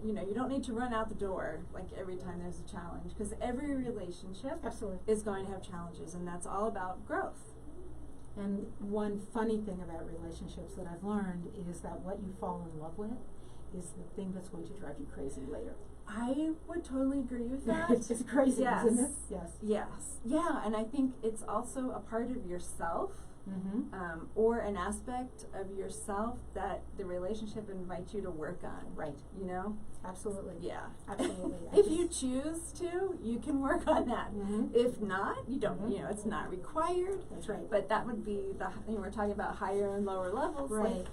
[SPEAKER 2] you don't need to run out the door every time there's a challenge, because every relationship is going to have challenges, and that's all about growth.
[SPEAKER 1] And one funny thing about relationships that I've learned is that what you fall in love with is the thing that's going to drive you crazy later.
[SPEAKER 2] I would totally agree with that.
[SPEAKER 1] It's crazy, isn't it? Yes.
[SPEAKER 2] Yes. Yeah, and I think it's also a part of yourself, or an aspect of yourself that the relationship invites you to work on.
[SPEAKER 1] Right. Absolutely.
[SPEAKER 2] Yeah.
[SPEAKER 1] Absolutely.
[SPEAKER 2] If you choose to, you can work on that. If not, you don't. It's not required.
[SPEAKER 1] That's right.
[SPEAKER 2] But that would be we're talking about higher and lower levels.
[SPEAKER 1] Right.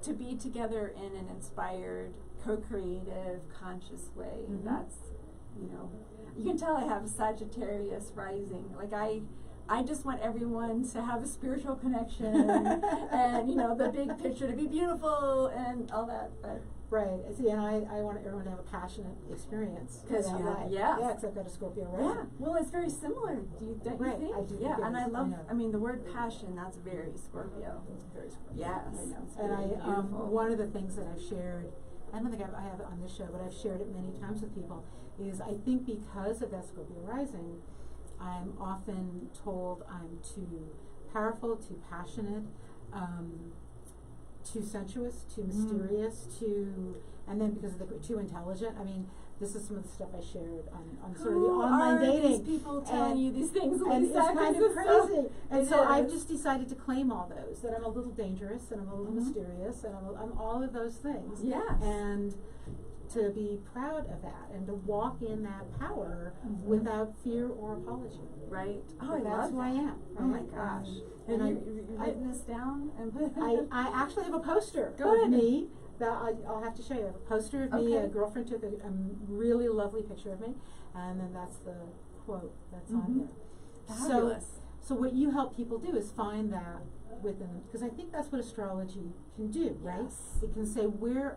[SPEAKER 2] To be together in an inspired, co-creative, conscious way. That's, you can tell I have a Sagittarius rising. I just want everyone to have a spiritual connection and, the big picture to be beautiful and all that. But
[SPEAKER 1] right. See, and I want everyone to have a passionate experience.
[SPEAKER 2] Because
[SPEAKER 1] because I've got a Scorpio rising.
[SPEAKER 2] Yeah. Well, it's very similar. Don't you think?
[SPEAKER 1] I do.
[SPEAKER 2] Yeah, and I love. The word passion. That's very Scorpio.
[SPEAKER 1] It's very Scorpio.
[SPEAKER 2] Yes.
[SPEAKER 1] I know. And one of the things that I've shared, I don't think I have it on this show, but I've shared it many times with people, is I think because of that Scorpio rising, I'm often told I'm too powerful, too passionate, too sensuous, too mysterious, and then because of too intelligent. This is some of the stuff I shared on sort of the online dating.
[SPEAKER 2] These people telling you these things?
[SPEAKER 1] And it's kind of crazy. And so
[SPEAKER 2] I've
[SPEAKER 1] just decided to claim all those, that I'm a little dangerous and I'm a little mysterious and I'm all of those things.
[SPEAKER 2] Yes.
[SPEAKER 1] And to be proud of that and to walk in that power without fear or apology.
[SPEAKER 2] Right.
[SPEAKER 1] That's who I am. Right?
[SPEAKER 2] Oh my gosh. And you've written this down?
[SPEAKER 1] I actually have a poster of me that I'll have to show you. I have a poster of me. A girlfriend took a really lovely picture of me, and then that's the quote that's on there.
[SPEAKER 2] Fabulous.
[SPEAKER 1] So what you help people do is find that within them, because I think that's what astrology can do, right?
[SPEAKER 2] Yes.
[SPEAKER 1] It can say where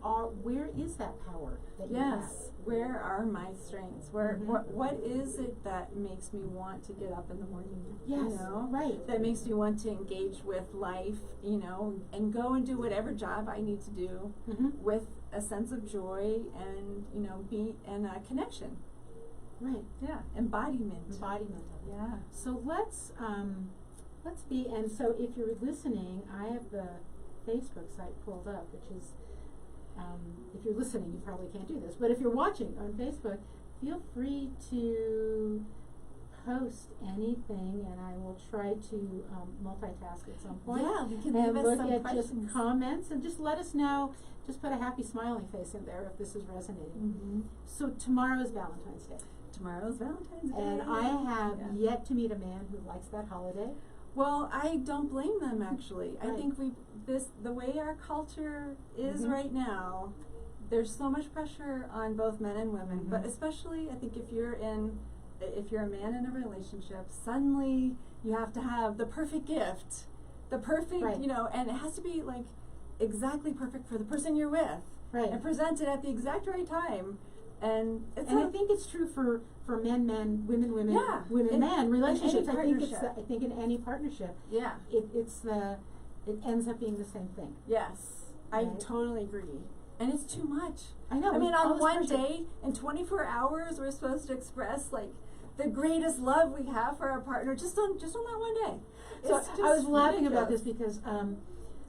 [SPEAKER 1] is that power that you have?
[SPEAKER 2] Where are my strengths? What is it that makes me want to get up in the morning?
[SPEAKER 1] Yes, right.
[SPEAKER 2] That makes me want to engage with life, and go and do whatever job I need to do with a sense of joy and be in a connection.
[SPEAKER 1] Right.
[SPEAKER 2] Yeah. Embodiment.
[SPEAKER 1] Yeah. So let's be, and so if you're listening, I have the Facebook site pulled up, which is, if you're listening, you probably can't do this, but if you're watching on Facebook, feel free to post anything, and I will try to multitask at some point.
[SPEAKER 2] Yeah, we can
[SPEAKER 1] and
[SPEAKER 2] leave us
[SPEAKER 1] look
[SPEAKER 2] some
[SPEAKER 1] at
[SPEAKER 2] questions.
[SPEAKER 1] just comments, and just let us know. Just put a happy smiling face in there if this is resonating. So tomorrow is Valentine's Day.
[SPEAKER 2] Tomorrow's Valentine's Day.
[SPEAKER 1] And I have yet to meet a man who likes that holiday.
[SPEAKER 2] Well, I don't blame them, actually. I think the way our culture is right now, there's so much pressure on both men and women, but especially I think if you're a man in a relationship, suddenly you have to have the perfect gift, the perfect, and it has to be exactly perfect for the person you're with, and presented at the exact right time. And I think it's true for men, women, men relationships. I think in any partnership. Yeah. It ends up being the same thing. Yes. Right? I totally agree. And it's too much.
[SPEAKER 1] I know.
[SPEAKER 2] On one day, in 24 hours, we're supposed to express the greatest love we have for our partner just on that one day.
[SPEAKER 1] So I was laughing about this because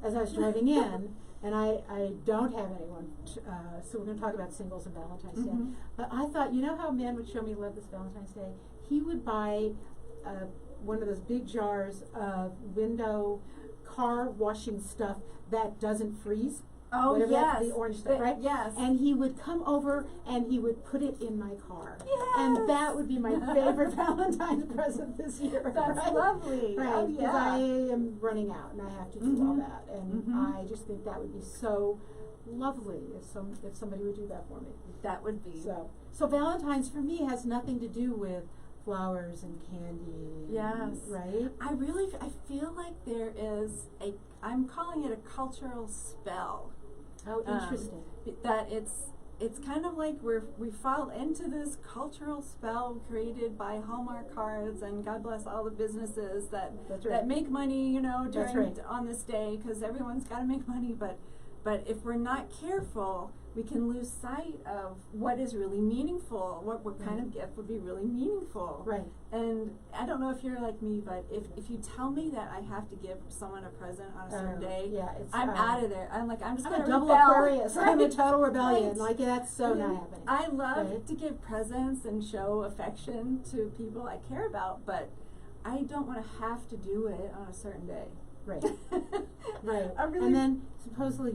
[SPEAKER 1] as I was driving in, and I don't have anyone, so we're going to talk about singles and Valentine's Day. But I thought, you know how a man would show me love this Valentine's Day? He would buy one of those big jars of window car washing stuff that doesn't freeze.
[SPEAKER 2] Oh,
[SPEAKER 1] whatever
[SPEAKER 2] yes.
[SPEAKER 1] The orange stuff, right?
[SPEAKER 2] Yes.
[SPEAKER 1] And he would come over and he would put it in my car.
[SPEAKER 2] Yes.
[SPEAKER 1] And that would be my favorite Valentine's present this year.
[SPEAKER 2] That's
[SPEAKER 1] right?
[SPEAKER 2] lovely.
[SPEAKER 1] Right,
[SPEAKER 2] Oh,
[SPEAKER 1] because
[SPEAKER 2] yeah.
[SPEAKER 1] I am running out and I have to do all that. And I just think that would be so lovely if somebody would do that for me.
[SPEAKER 2] That would be.
[SPEAKER 1] So Valentine's for me has nothing to do with flowers and candy.
[SPEAKER 2] Yes.
[SPEAKER 1] Right?
[SPEAKER 2] I feel like there is I'm calling it a cultural spell.
[SPEAKER 1] Oh, interesting.
[SPEAKER 2] That it's kind of like we fall into this cultural spell created by Hallmark cards, and God bless all the businesses that make money, during on this day, because everyone's got to make money. But if we're not careful, we can lose sight of what is really meaningful. What kind of gift would be really meaningful?
[SPEAKER 1] Right.
[SPEAKER 2] And I don't know if you're like me, but if you tell me that I have to give someone a present on a certain day, I'm out of there. I'm just
[SPEAKER 1] I'm
[SPEAKER 2] going
[SPEAKER 1] a
[SPEAKER 2] to
[SPEAKER 1] double
[SPEAKER 2] rebel.
[SPEAKER 1] Aquarius. I'm a total rebellion.
[SPEAKER 2] Right.
[SPEAKER 1] Like that's so not happening.
[SPEAKER 2] I love to give presents and show affection to people I care about, but I don't want to have to do it on a certain day.
[SPEAKER 1] Right. Right.
[SPEAKER 2] Really
[SPEAKER 1] and then supposedly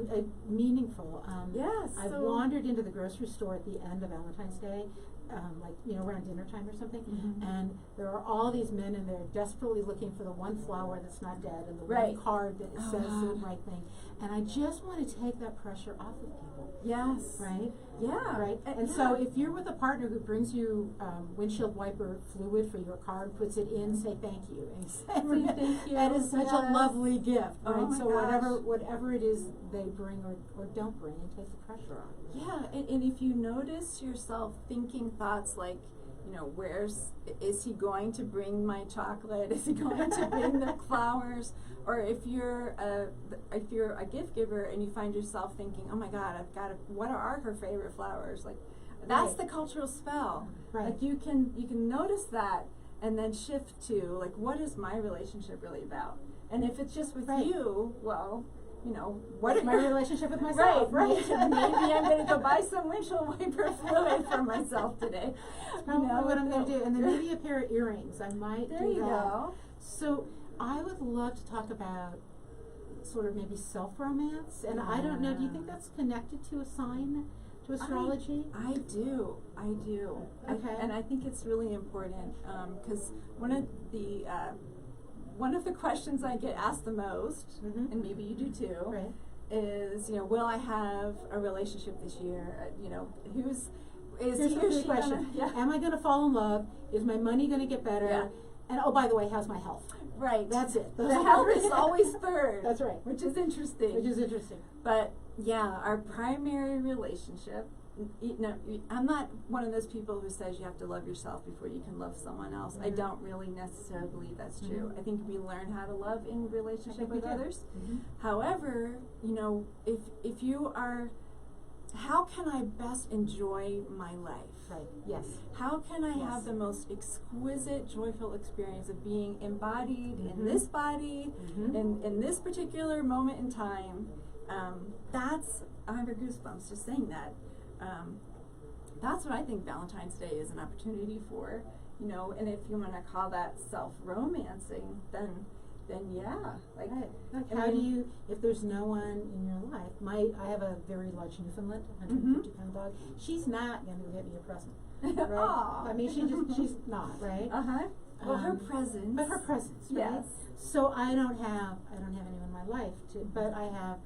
[SPEAKER 1] meaningful.
[SPEAKER 2] Yes.
[SPEAKER 1] I wandered into the grocery store at the end of Valentine's Day, around dinner time or something, and there are all these men in there desperately looking for the one flower that's not dead and the one card that says the right thing. And I just want to take that pressure off of people.
[SPEAKER 2] Yes.
[SPEAKER 1] Right?
[SPEAKER 2] Yeah.
[SPEAKER 1] Right? And so if you're with a partner who brings you windshield wiper fluid for your car and puts it in, say thank you. And say
[SPEAKER 2] thank you.
[SPEAKER 1] That is such a lovely gift, right?
[SPEAKER 2] Oh my
[SPEAKER 1] so
[SPEAKER 2] gosh.
[SPEAKER 1] whatever it is they bring or don't bring, it takes the pressure off.
[SPEAKER 2] Yeah, and if you notice yourself thinking thoughts like, is he going to bring my chocolate? Is he going to bring the flowers? Or if you're a gift giver and you find yourself thinking, oh my God, what are her favorite flowers? Like, that's the cultural spell.
[SPEAKER 1] Right.
[SPEAKER 2] Like you can notice that and then shift to like, what is my relationship really about? And if it's just with you, well,
[SPEAKER 1] what's my relationship with myself?
[SPEAKER 2] Right. Maybe I'm going to go buy some windshield wiper fluid for myself today.
[SPEAKER 1] That's probably what I'm going to do. And then maybe a pair of earrings. I might do that.
[SPEAKER 2] There you go.
[SPEAKER 1] So I would love to talk about sort of maybe self-romance. And I don't know, do you think that's connected to a sign, to astrology?
[SPEAKER 2] I do.
[SPEAKER 1] Okay.
[SPEAKER 2] And I think it's really important because one of the questions I get asked the most, and maybe you do too, is, will I have a relationship this year? Here's
[SPEAKER 1] the question. Am I going to fall in love? Is my money going to get better?
[SPEAKER 2] Yeah.
[SPEAKER 1] And oh, by the way, how's my health?
[SPEAKER 2] Right.
[SPEAKER 1] That's it.
[SPEAKER 2] The health is always third.
[SPEAKER 1] That's right.
[SPEAKER 2] Which is interesting. But yeah, our primary relationship, I'm not one of those people who says you have to love yourself before you can love someone else. I don't really necessarily believe that's true. I think we learn how to love in relationship with others. However, if you are, how can I best enjoy my life?
[SPEAKER 1] Right. Yes.
[SPEAKER 2] How can I have the most exquisite, joyful experience of being embodied in this body, in this particular moment in time? I have goosebumps just saying that. That's what I think Valentine's Day is an opportunity for, and if you want to call that self-romancing, then yeah. Like,
[SPEAKER 1] how do you, if there's no one in your life, I have a very large Newfoundland, 150-pound dog. She's not going to get me a present. Right? I mean, she's not, right?
[SPEAKER 2] Well, her presence.
[SPEAKER 1] But her presence, right?
[SPEAKER 2] Yes.
[SPEAKER 1] So I don't have anyone in my life but I have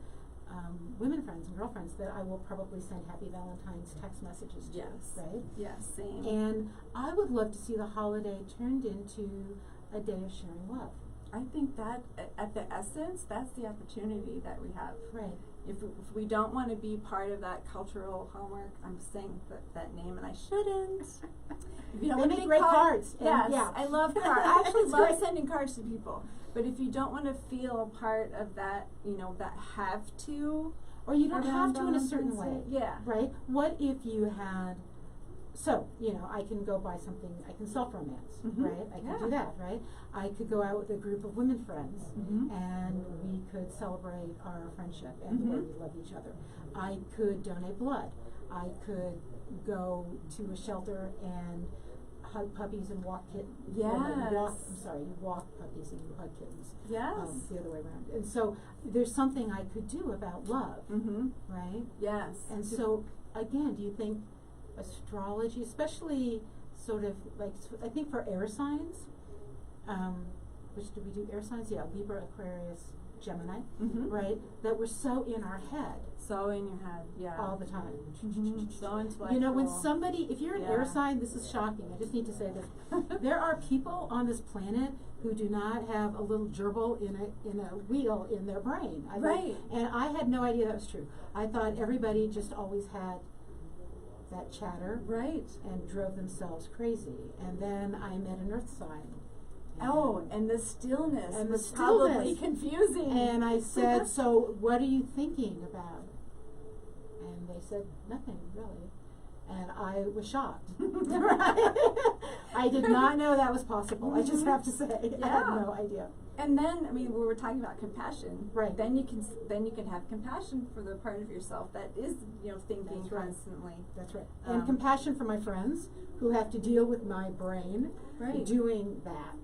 [SPEAKER 1] women friends and girlfriends that I will probably send happy Valentine's text messages to.
[SPEAKER 2] Yes.
[SPEAKER 1] Right?
[SPEAKER 2] Yes, same.
[SPEAKER 1] And I would love to see the holiday turned into a day of sharing love.
[SPEAKER 2] I think that at the essence, that's the opportunity that we have.
[SPEAKER 1] Right.
[SPEAKER 2] If we don't want to be part of that cultural hallmark, I'm saying that name and I shouldn't. If you don't
[SPEAKER 1] they make great cards.
[SPEAKER 2] Yes,
[SPEAKER 1] yeah.
[SPEAKER 2] I love cards. I actually love sending cards to people. But if you don't want to feel a part of that, that have to.
[SPEAKER 1] Or you don't have to in a certain way.
[SPEAKER 2] Yeah.
[SPEAKER 1] Right? What if you had so, you know, I can go buy something, I can self-romance,
[SPEAKER 2] Mhm.
[SPEAKER 1] right? I can
[SPEAKER 2] Yeah.
[SPEAKER 1] do that, right? I could go out with a group of women friends
[SPEAKER 2] Mhm.
[SPEAKER 1] and we could celebrate our friendship and the way
[SPEAKER 2] Mhm.
[SPEAKER 1] we love each other. I could donate blood. I could go to a shelter and hug puppies and walk kittens. Walk puppies and hug kittens.
[SPEAKER 2] Yes.
[SPEAKER 1] The other way around. And so there's something I could do about love,
[SPEAKER 2] Mm-hmm.
[SPEAKER 1] right?
[SPEAKER 2] Yes.
[SPEAKER 1] And so, again, do you think astrology, especially sort of like, I think for air signs, which do we do air signs? Yeah, Libra, Aquarius, Gemini,
[SPEAKER 2] Mm-hmm.
[SPEAKER 1] right? That we're so in our head
[SPEAKER 2] So in your head, yeah.
[SPEAKER 1] all the time.
[SPEAKER 2] Mm-hmm. So intellectual.
[SPEAKER 1] You know, when somebody, if you're an air
[SPEAKER 2] Yeah.
[SPEAKER 1] sign, this is shocking. I just need to say this. There are people on this planet who do not have a little gerbil in a wheel in their brain.
[SPEAKER 2] Right.
[SPEAKER 1] And I had no idea that was true. I thought everybody just always had that chatter
[SPEAKER 2] Right.
[SPEAKER 1] and drove themselves crazy. And then I met an earth sign.
[SPEAKER 2] Oh, and the stillness
[SPEAKER 1] And the
[SPEAKER 2] was probably
[SPEAKER 1] stillness.
[SPEAKER 2] confusing.
[SPEAKER 1] And I said, so what are you thinking about? And they said, nothing, really. And I was shocked. I did not know that was possible. I just have to say, I had
[SPEAKER 2] Yeah.
[SPEAKER 1] no idea.
[SPEAKER 2] And then, I mean, we were talking about compassion.
[SPEAKER 1] Right.
[SPEAKER 2] Then you can have compassion for the part of yourself that is, you know, thinking
[SPEAKER 1] That's right.
[SPEAKER 2] constantly.
[SPEAKER 1] That's right. And
[SPEAKER 2] Um,
[SPEAKER 1] compassion for my friends who have to deal with my brain
[SPEAKER 2] Right.
[SPEAKER 1] doing that.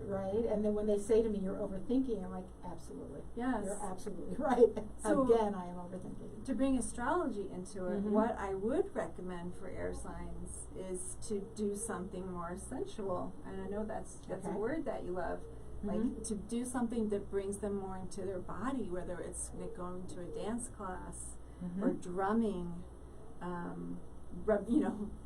[SPEAKER 1] Right? And then when they say to me, you're overthinking, I'm like, absolutely.
[SPEAKER 2] Yes.
[SPEAKER 1] You're absolutely right.
[SPEAKER 2] So-
[SPEAKER 1] Again, I am overthinking.
[SPEAKER 2] To bring astrology into it,
[SPEAKER 1] Mhm.
[SPEAKER 2] what I would recommend for air signs is to do something more sensual. And I know that's
[SPEAKER 1] Okay.
[SPEAKER 2] a word that you love. Like
[SPEAKER 1] Mhm.
[SPEAKER 2] to do something that brings them more into their body, whether it's like going to a dance class or
[SPEAKER 1] Mhm.
[SPEAKER 2] drumming,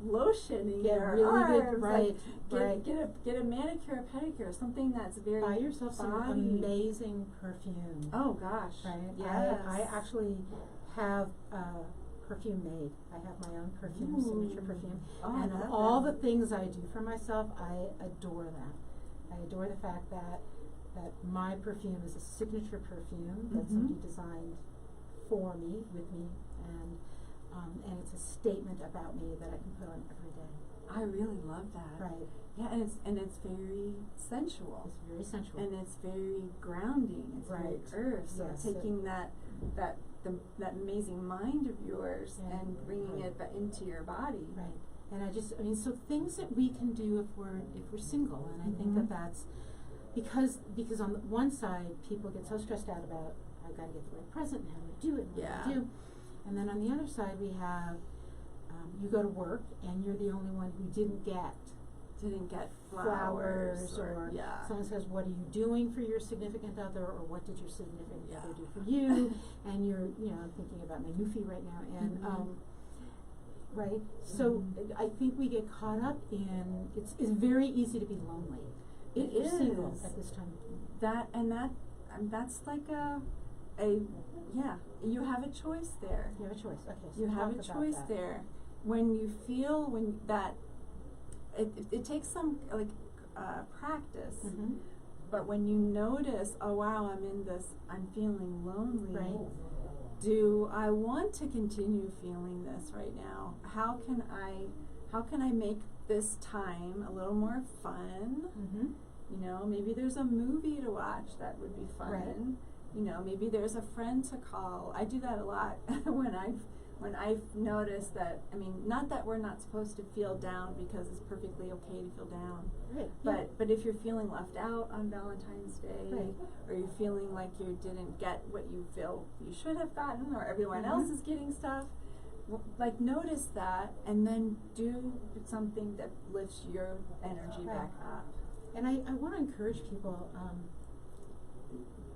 [SPEAKER 2] lotioning
[SPEAKER 1] Get
[SPEAKER 2] their
[SPEAKER 1] really good-
[SPEAKER 2] arms,
[SPEAKER 1] right,
[SPEAKER 2] like
[SPEAKER 1] right.
[SPEAKER 2] get a manicure, a pedicure, something that's very
[SPEAKER 1] Buy yourself some
[SPEAKER 2] body.
[SPEAKER 1] amazing perfume.
[SPEAKER 2] Oh gosh,
[SPEAKER 1] Right?
[SPEAKER 2] yes.
[SPEAKER 1] I actually have perfume made. I have my own perfume,
[SPEAKER 2] Ooh.
[SPEAKER 1] signature perfume.
[SPEAKER 2] Oh, I
[SPEAKER 1] And of
[SPEAKER 2] love
[SPEAKER 1] all
[SPEAKER 2] that.
[SPEAKER 1] the things I do for myself, I adore that. I adore the fact that my perfume is a signature perfume that
[SPEAKER 2] Mhm.
[SPEAKER 1] somebody designed for me, with me, and it's a statement about me that I can put on every day.
[SPEAKER 2] I really love that.
[SPEAKER 1] Right.
[SPEAKER 2] Yeah, and it's very sensual.
[SPEAKER 1] It's very sensual.
[SPEAKER 2] And it's very grounding. It's
[SPEAKER 1] Right.
[SPEAKER 2] very earth. So
[SPEAKER 1] Yes,
[SPEAKER 2] taking that amazing mind of yours
[SPEAKER 1] Yeah.
[SPEAKER 2] and bringing
[SPEAKER 1] Right.
[SPEAKER 2] it into your body.
[SPEAKER 1] Right. And I mean, so things that we can do if we're single, and I think
[SPEAKER 2] Mhm.
[SPEAKER 1] that's because on the one side, people get so stressed out about, I gotta get the right present, and how do I do it, and what do
[SPEAKER 2] Yeah.
[SPEAKER 1] I do? And then on the other side, we have, you go to work, and you're the only one who didn't get
[SPEAKER 2] Didn't get
[SPEAKER 1] flowers,
[SPEAKER 2] flowers
[SPEAKER 1] or
[SPEAKER 2] yeah.
[SPEAKER 1] someone says, what are you doing for your significant other, or what did your significant
[SPEAKER 2] Yeah.
[SPEAKER 1] other do for you? And you're, I'm thinking about my newfie right now, and,
[SPEAKER 2] Mhm.
[SPEAKER 1] right? So
[SPEAKER 2] Mhm.
[SPEAKER 1] I think we get caught up in, it's very easy to be lonely.
[SPEAKER 2] It
[SPEAKER 1] if you're single
[SPEAKER 2] is.
[SPEAKER 1] at this time.
[SPEAKER 2] That's like you have a choice there.
[SPEAKER 1] You have a choice. Okay, so
[SPEAKER 2] You have a
[SPEAKER 1] talk about
[SPEAKER 2] choice
[SPEAKER 1] that.
[SPEAKER 2] there. When you feel that it takes some practice,
[SPEAKER 1] Mhm.
[SPEAKER 2] but when you notice, oh wow, I'm feeling lonely.
[SPEAKER 1] Right.
[SPEAKER 2] Do I want to continue feeling this right now? How can I make this time a little more fun?
[SPEAKER 1] Mhm.
[SPEAKER 2] Maybe there's a movie to watch that would be fun.
[SPEAKER 1] Right.
[SPEAKER 2] Maybe there's a friend to call. I do that a lot when I've noticed that, not that we're not supposed to feel down, because it's perfectly okay to feel down.
[SPEAKER 1] Right. Yeah.
[SPEAKER 2] But if you're feeling left out on Valentine's Day,
[SPEAKER 1] Right.
[SPEAKER 2] or you're feeling like you didn't get what you feel you should have gotten, or everyone
[SPEAKER 1] Mhm.
[SPEAKER 2] else is getting stuff, notice that, and then do something that lifts your energy
[SPEAKER 1] Right.
[SPEAKER 2] back up.
[SPEAKER 1] And I want to encourage people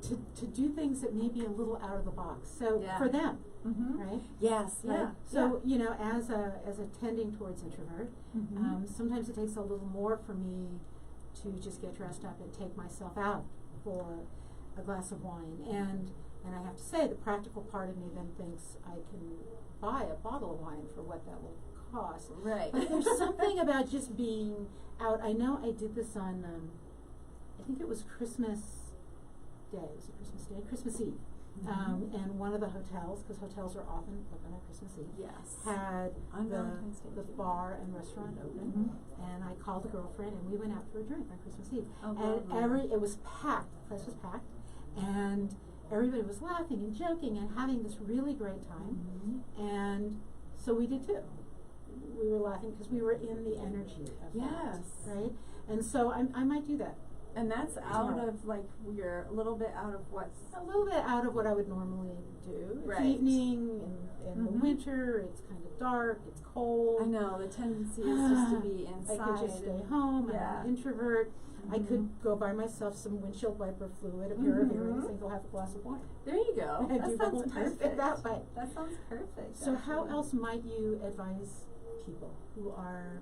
[SPEAKER 1] to do things that may be a little out of the box. So
[SPEAKER 2] Yeah.
[SPEAKER 1] for them,
[SPEAKER 2] Mm-hmm.
[SPEAKER 1] right?
[SPEAKER 2] Yes.
[SPEAKER 1] Right?
[SPEAKER 2] Yeah.
[SPEAKER 1] So as a tending towards introvert,
[SPEAKER 2] Mhm.
[SPEAKER 1] sometimes it takes a little more for me to just get dressed up and take myself out for a glass of wine. And I have to say, the practical part of me then thinks I can buy a bottle of wine for what that will cost.
[SPEAKER 2] Right.
[SPEAKER 1] But there's something about just being out. I know I did this on, I think it was Christmas Day. Was it Christmas Day? Christmas Eve. and one of the hotels, because hotels are often open on Christmas Eve,
[SPEAKER 2] Yes.
[SPEAKER 1] had
[SPEAKER 2] On
[SPEAKER 1] the
[SPEAKER 2] Valentine's Day.
[SPEAKER 1] bar and restaurant open, and I called a girlfriend and we went out for a drink on Christmas Eve.
[SPEAKER 2] Oh,
[SPEAKER 1] and
[SPEAKER 2] lovely.
[SPEAKER 1] it was packed, the place was packed, and everybody was laughing and joking and having this really great time, and so we did too. We were laughing because we were in the energy of that, right? And so I might do that.
[SPEAKER 2] And that's out of, like, you're a little bit out of what's...
[SPEAKER 1] A little bit out of what I would normally do. It's
[SPEAKER 2] Right.
[SPEAKER 1] evening, in the winter, it's kind of dark, it's cold.
[SPEAKER 2] I know, the tendency is just to be inside.
[SPEAKER 1] I could just stay home,
[SPEAKER 2] Yeah.
[SPEAKER 1] I'm an introvert. I could go buy myself some windshield wiper fluid, a pair of earrings, and go have a glass of wine.
[SPEAKER 2] There you go.
[SPEAKER 1] And
[SPEAKER 2] That
[SPEAKER 1] do the
[SPEAKER 2] sounds
[SPEAKER 1] whole entire thing
[SPEAKER 2] perfect.
[SPEAKER 1] that way.
[SPEAKER 2] That sounds perfect.
[SPEAKER 1] So how
[SPEAKER 2] actually.
[SPEAKER 1] else might you advise people who are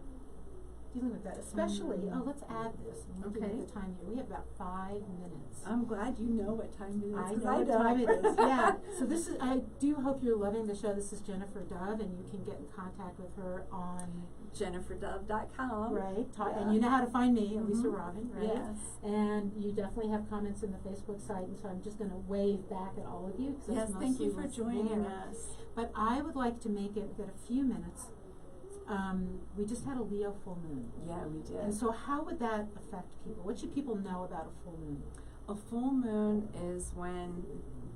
[SPEAKER 1] dealing with that? Especially, let's add this. I'm looking
[SPEAKER 2] Okay.
[SPEAKER 1] at the time here. We have about 5 minutes.
[SPEAKER 2] I'm glad you know what time it is.
[SPEAKER 1] I
[SPEAKER 2] 'cause
[SPEAKER 1] know what time it
[SPEAKER 2] don't.
[SPEAKER 1] is. Yeah. So this is. I do hope you're loving the show. This is Jennifer Dove, and you can get in contact with her on
[SPEAKER 2] JenniferDove.com.
[SPEAKER 1] right.
[SPEAKER 2] Yeah.
[SPEAKER 1] And you know how to find me, Elisa Robin, right?
[SPEAKER 2] Yes.
[SPEAKER 1] And you definitely have comments in the Facebook site, and so I'm just going to wave back at all of you. 'Cause that's
[SPEAKER 2] Yes, thank you
[SPEAKER 1] mostly
[SPEAKER 2] for
[SPEAKER 1] what's
[SPEAKER 2] joining
[SPEAKER 1] there.
[SPEAKER 2] us.
[SPEAKER 1] But I would like to make it. We've got a few minutes. We just had a Leo full moon.
[SPEAKER 2] Yeah, we did.
[SPEAKER 1] And so how would that affect people? What should people know about a full moon?
[SPEAKER 2] A full moon is when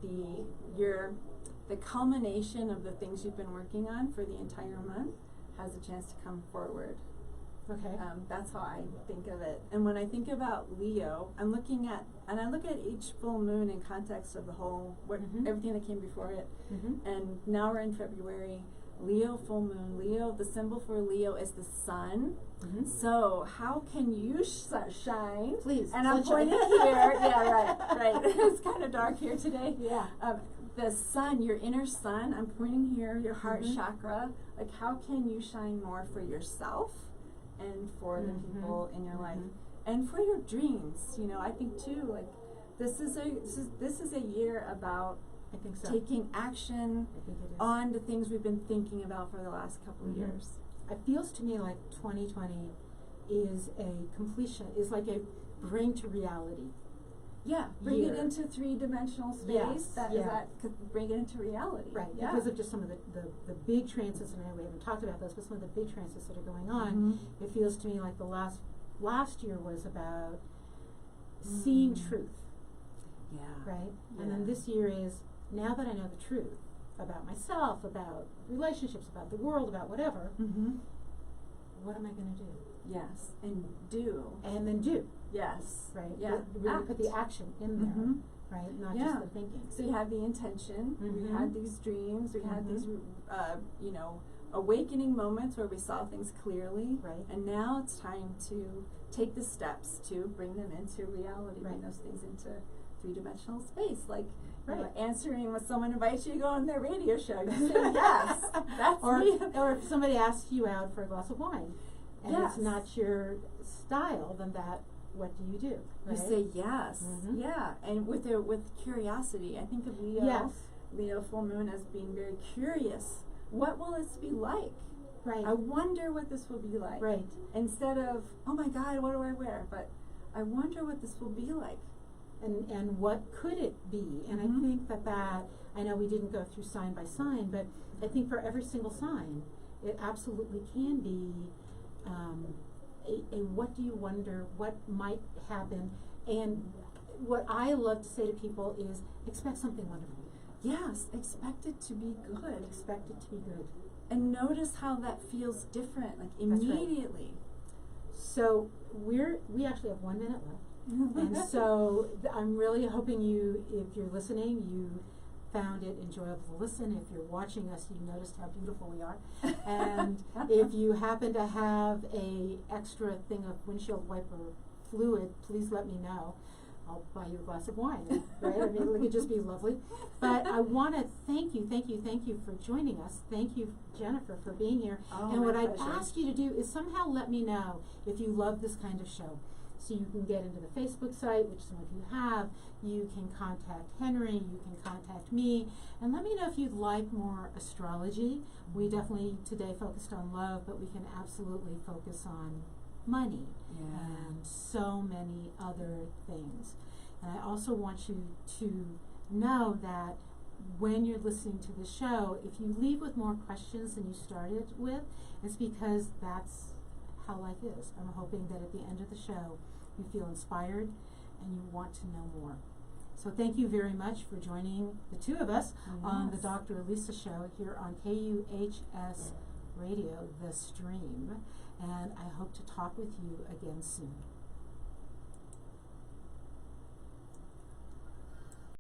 [SPEAKER 2] the culmination of the things you've been working on for the entire month has a chance to come forward.
[SPEAKER 1] Okay.
[SPEAKER 2] That's how I think of it. And when I think about Leo, I look at each full moon in context of the whole, everything that came before it. And now we're in February. Leo full moon. Leo, the symbol for Leo is the sun. So how can you shine?
[SPEAKER 1] Please.
[SPEAKER 2] And I'm
[SPEAKER 1] sunshine.
[SPEAKER 2] pointing here. Yeah, right. It's kind of dark here today.
[SPEAKER 1] Yeah.
[SPEAKER 2] The sun, your inner sun, I'm pointing here, your heart chakra. Like, how can you shine more for yourself and for the people in your life and for your dreams? You know, I think too, like, this is a year about
[SPEAKER 1] I think so.
[SPEAKER 2] taking action
[SPEAKER 1] I think it is.
[SPEAKER 2] on the things we've been thinking about for the last couple of years.
[SPEAKER 1] It feels to me like 2020 is a completion, is like a bring to reality.
[SPEAKER 2] Yeah, bring it
[SPEAKER 1] Year.
[SPEAKER 2] into 3-dimensional space.
[SPEAKER 1] Yes,
[SPEAKER 2] Bring it into reality.
[SPEAKER 1] Right,
[SPEAKER 2] Yeah.
[SPEAKER 1] because of just some of the big transits, and I know we haven't talked about those, but some of the big transits that are going on, it feels to me like the last year was about seeing truth,
[SPEAKER 2] Yeah.
[SPEAKER 1] right?
[SPEAKER 2] Yeah.
[SPEAKER 1] And then this year is, now that I know the truth about myself, about relationships, about the world, about whatever, what am I going to do?
[SPEAKER 2] Yes, and do.
[SPEAKER 1] And then do,
[SPEAKER 2] Yes.
[SPEAKER 1] right?
[SPEAKER 2] Yeah.
[SPEAKER 1] Really put the action in there, right? Not just
[SPEAKER 2] Yeah.
[SPEAKER 1] the thinking.
[SPEAKER 2] So you have the intention. We had these dreams. We had these, awakening moments where we saw things clearly.
[SPEAKER 1] Right.
[SPEAKER 2] And now it's time to take the steps to bring them into reality. Bring
[SPEAKER 1] Right.
[SPEAKER 2] those things into 3-dimensional space. Like,
[SPEAKER 1] Right.
[SPEAKER 2] answering when someone invites you to go on their radio show. You say yes. That's
[SPEAKER 1] or,
[SPEAKER 2] me.
[SPEAKER 1] or if somebody asks you out for a glass of wine and
[SPEAKER 2] Yes.
[SPEAKER 1] it's not your style, then what do you do?
[SPEAKER 2] You
[SPEAKER 1] Right?
[SPEAKER 2] say yes. Yeah. And with curiosity. I think of Leo full moon as being very curious. What will this be like?
[SPEAKER 1] Right.
[SPEAKER 2] I wonder what this will be like.
[SPEAKER 1] Right.
[SPEAKER 2] Instead of, oh my God, what do I wear? But I wonder what this will be like.
[SPEAKER 1] And what could it be? And I think that I know we didn't go through sign by sign, but I think for every single sign, it absolutely can be a what do you wonder, what might happen. And what I love to say to people is expect something wonderful.
[SPEAKER 2] Yes, expect it to be good.
[SPEAKER 1] Expect it to be good.
[SPEAKER 2] And notice how that feels different, like
[SPEAKER 1] That's right.
[SPEAKER 2] immediately.
[SPEAKER 1] So we actually have 1 minute left. And so I'm really hoping if you're listening, you found it enjoyable to listen. If you're watching us, you noticed how beautiful we are. And if you happen to have a extra thing of windshield wiper fluid, please let me know. I'll buy you a glass of wine, right? I mean, it could just be lovely. But I want to thank you for joining us. Thank you, Jennifer, for being here.
[SPEAKER 2] Oh,
[SPEAKER 1] and what
[SPEAKER 2] my
[SPEAKER 1] I'd
[SPEAKER 2] pleasure.
[SPEAKER 1] ask you to do is somehow let me know if you love this kind of show. So you can get into the Facebook site, which some of you have. You can contact Henry. You can contact me. And let me know if you'd like more astrology. We definitely today focused on love, but we can absolutely focus on money and so many other things. And I also want you to know that when you're listening to the show, if you leave with more questions than you started with, it's because that's how life is. I'm hoping that at the end of the show, you feel inspired and you want to know more. So thank you very much for joining the two of us on the Dr. Elisa show here on KUHS Radio, The Stream. And I hope to talk with you again soon.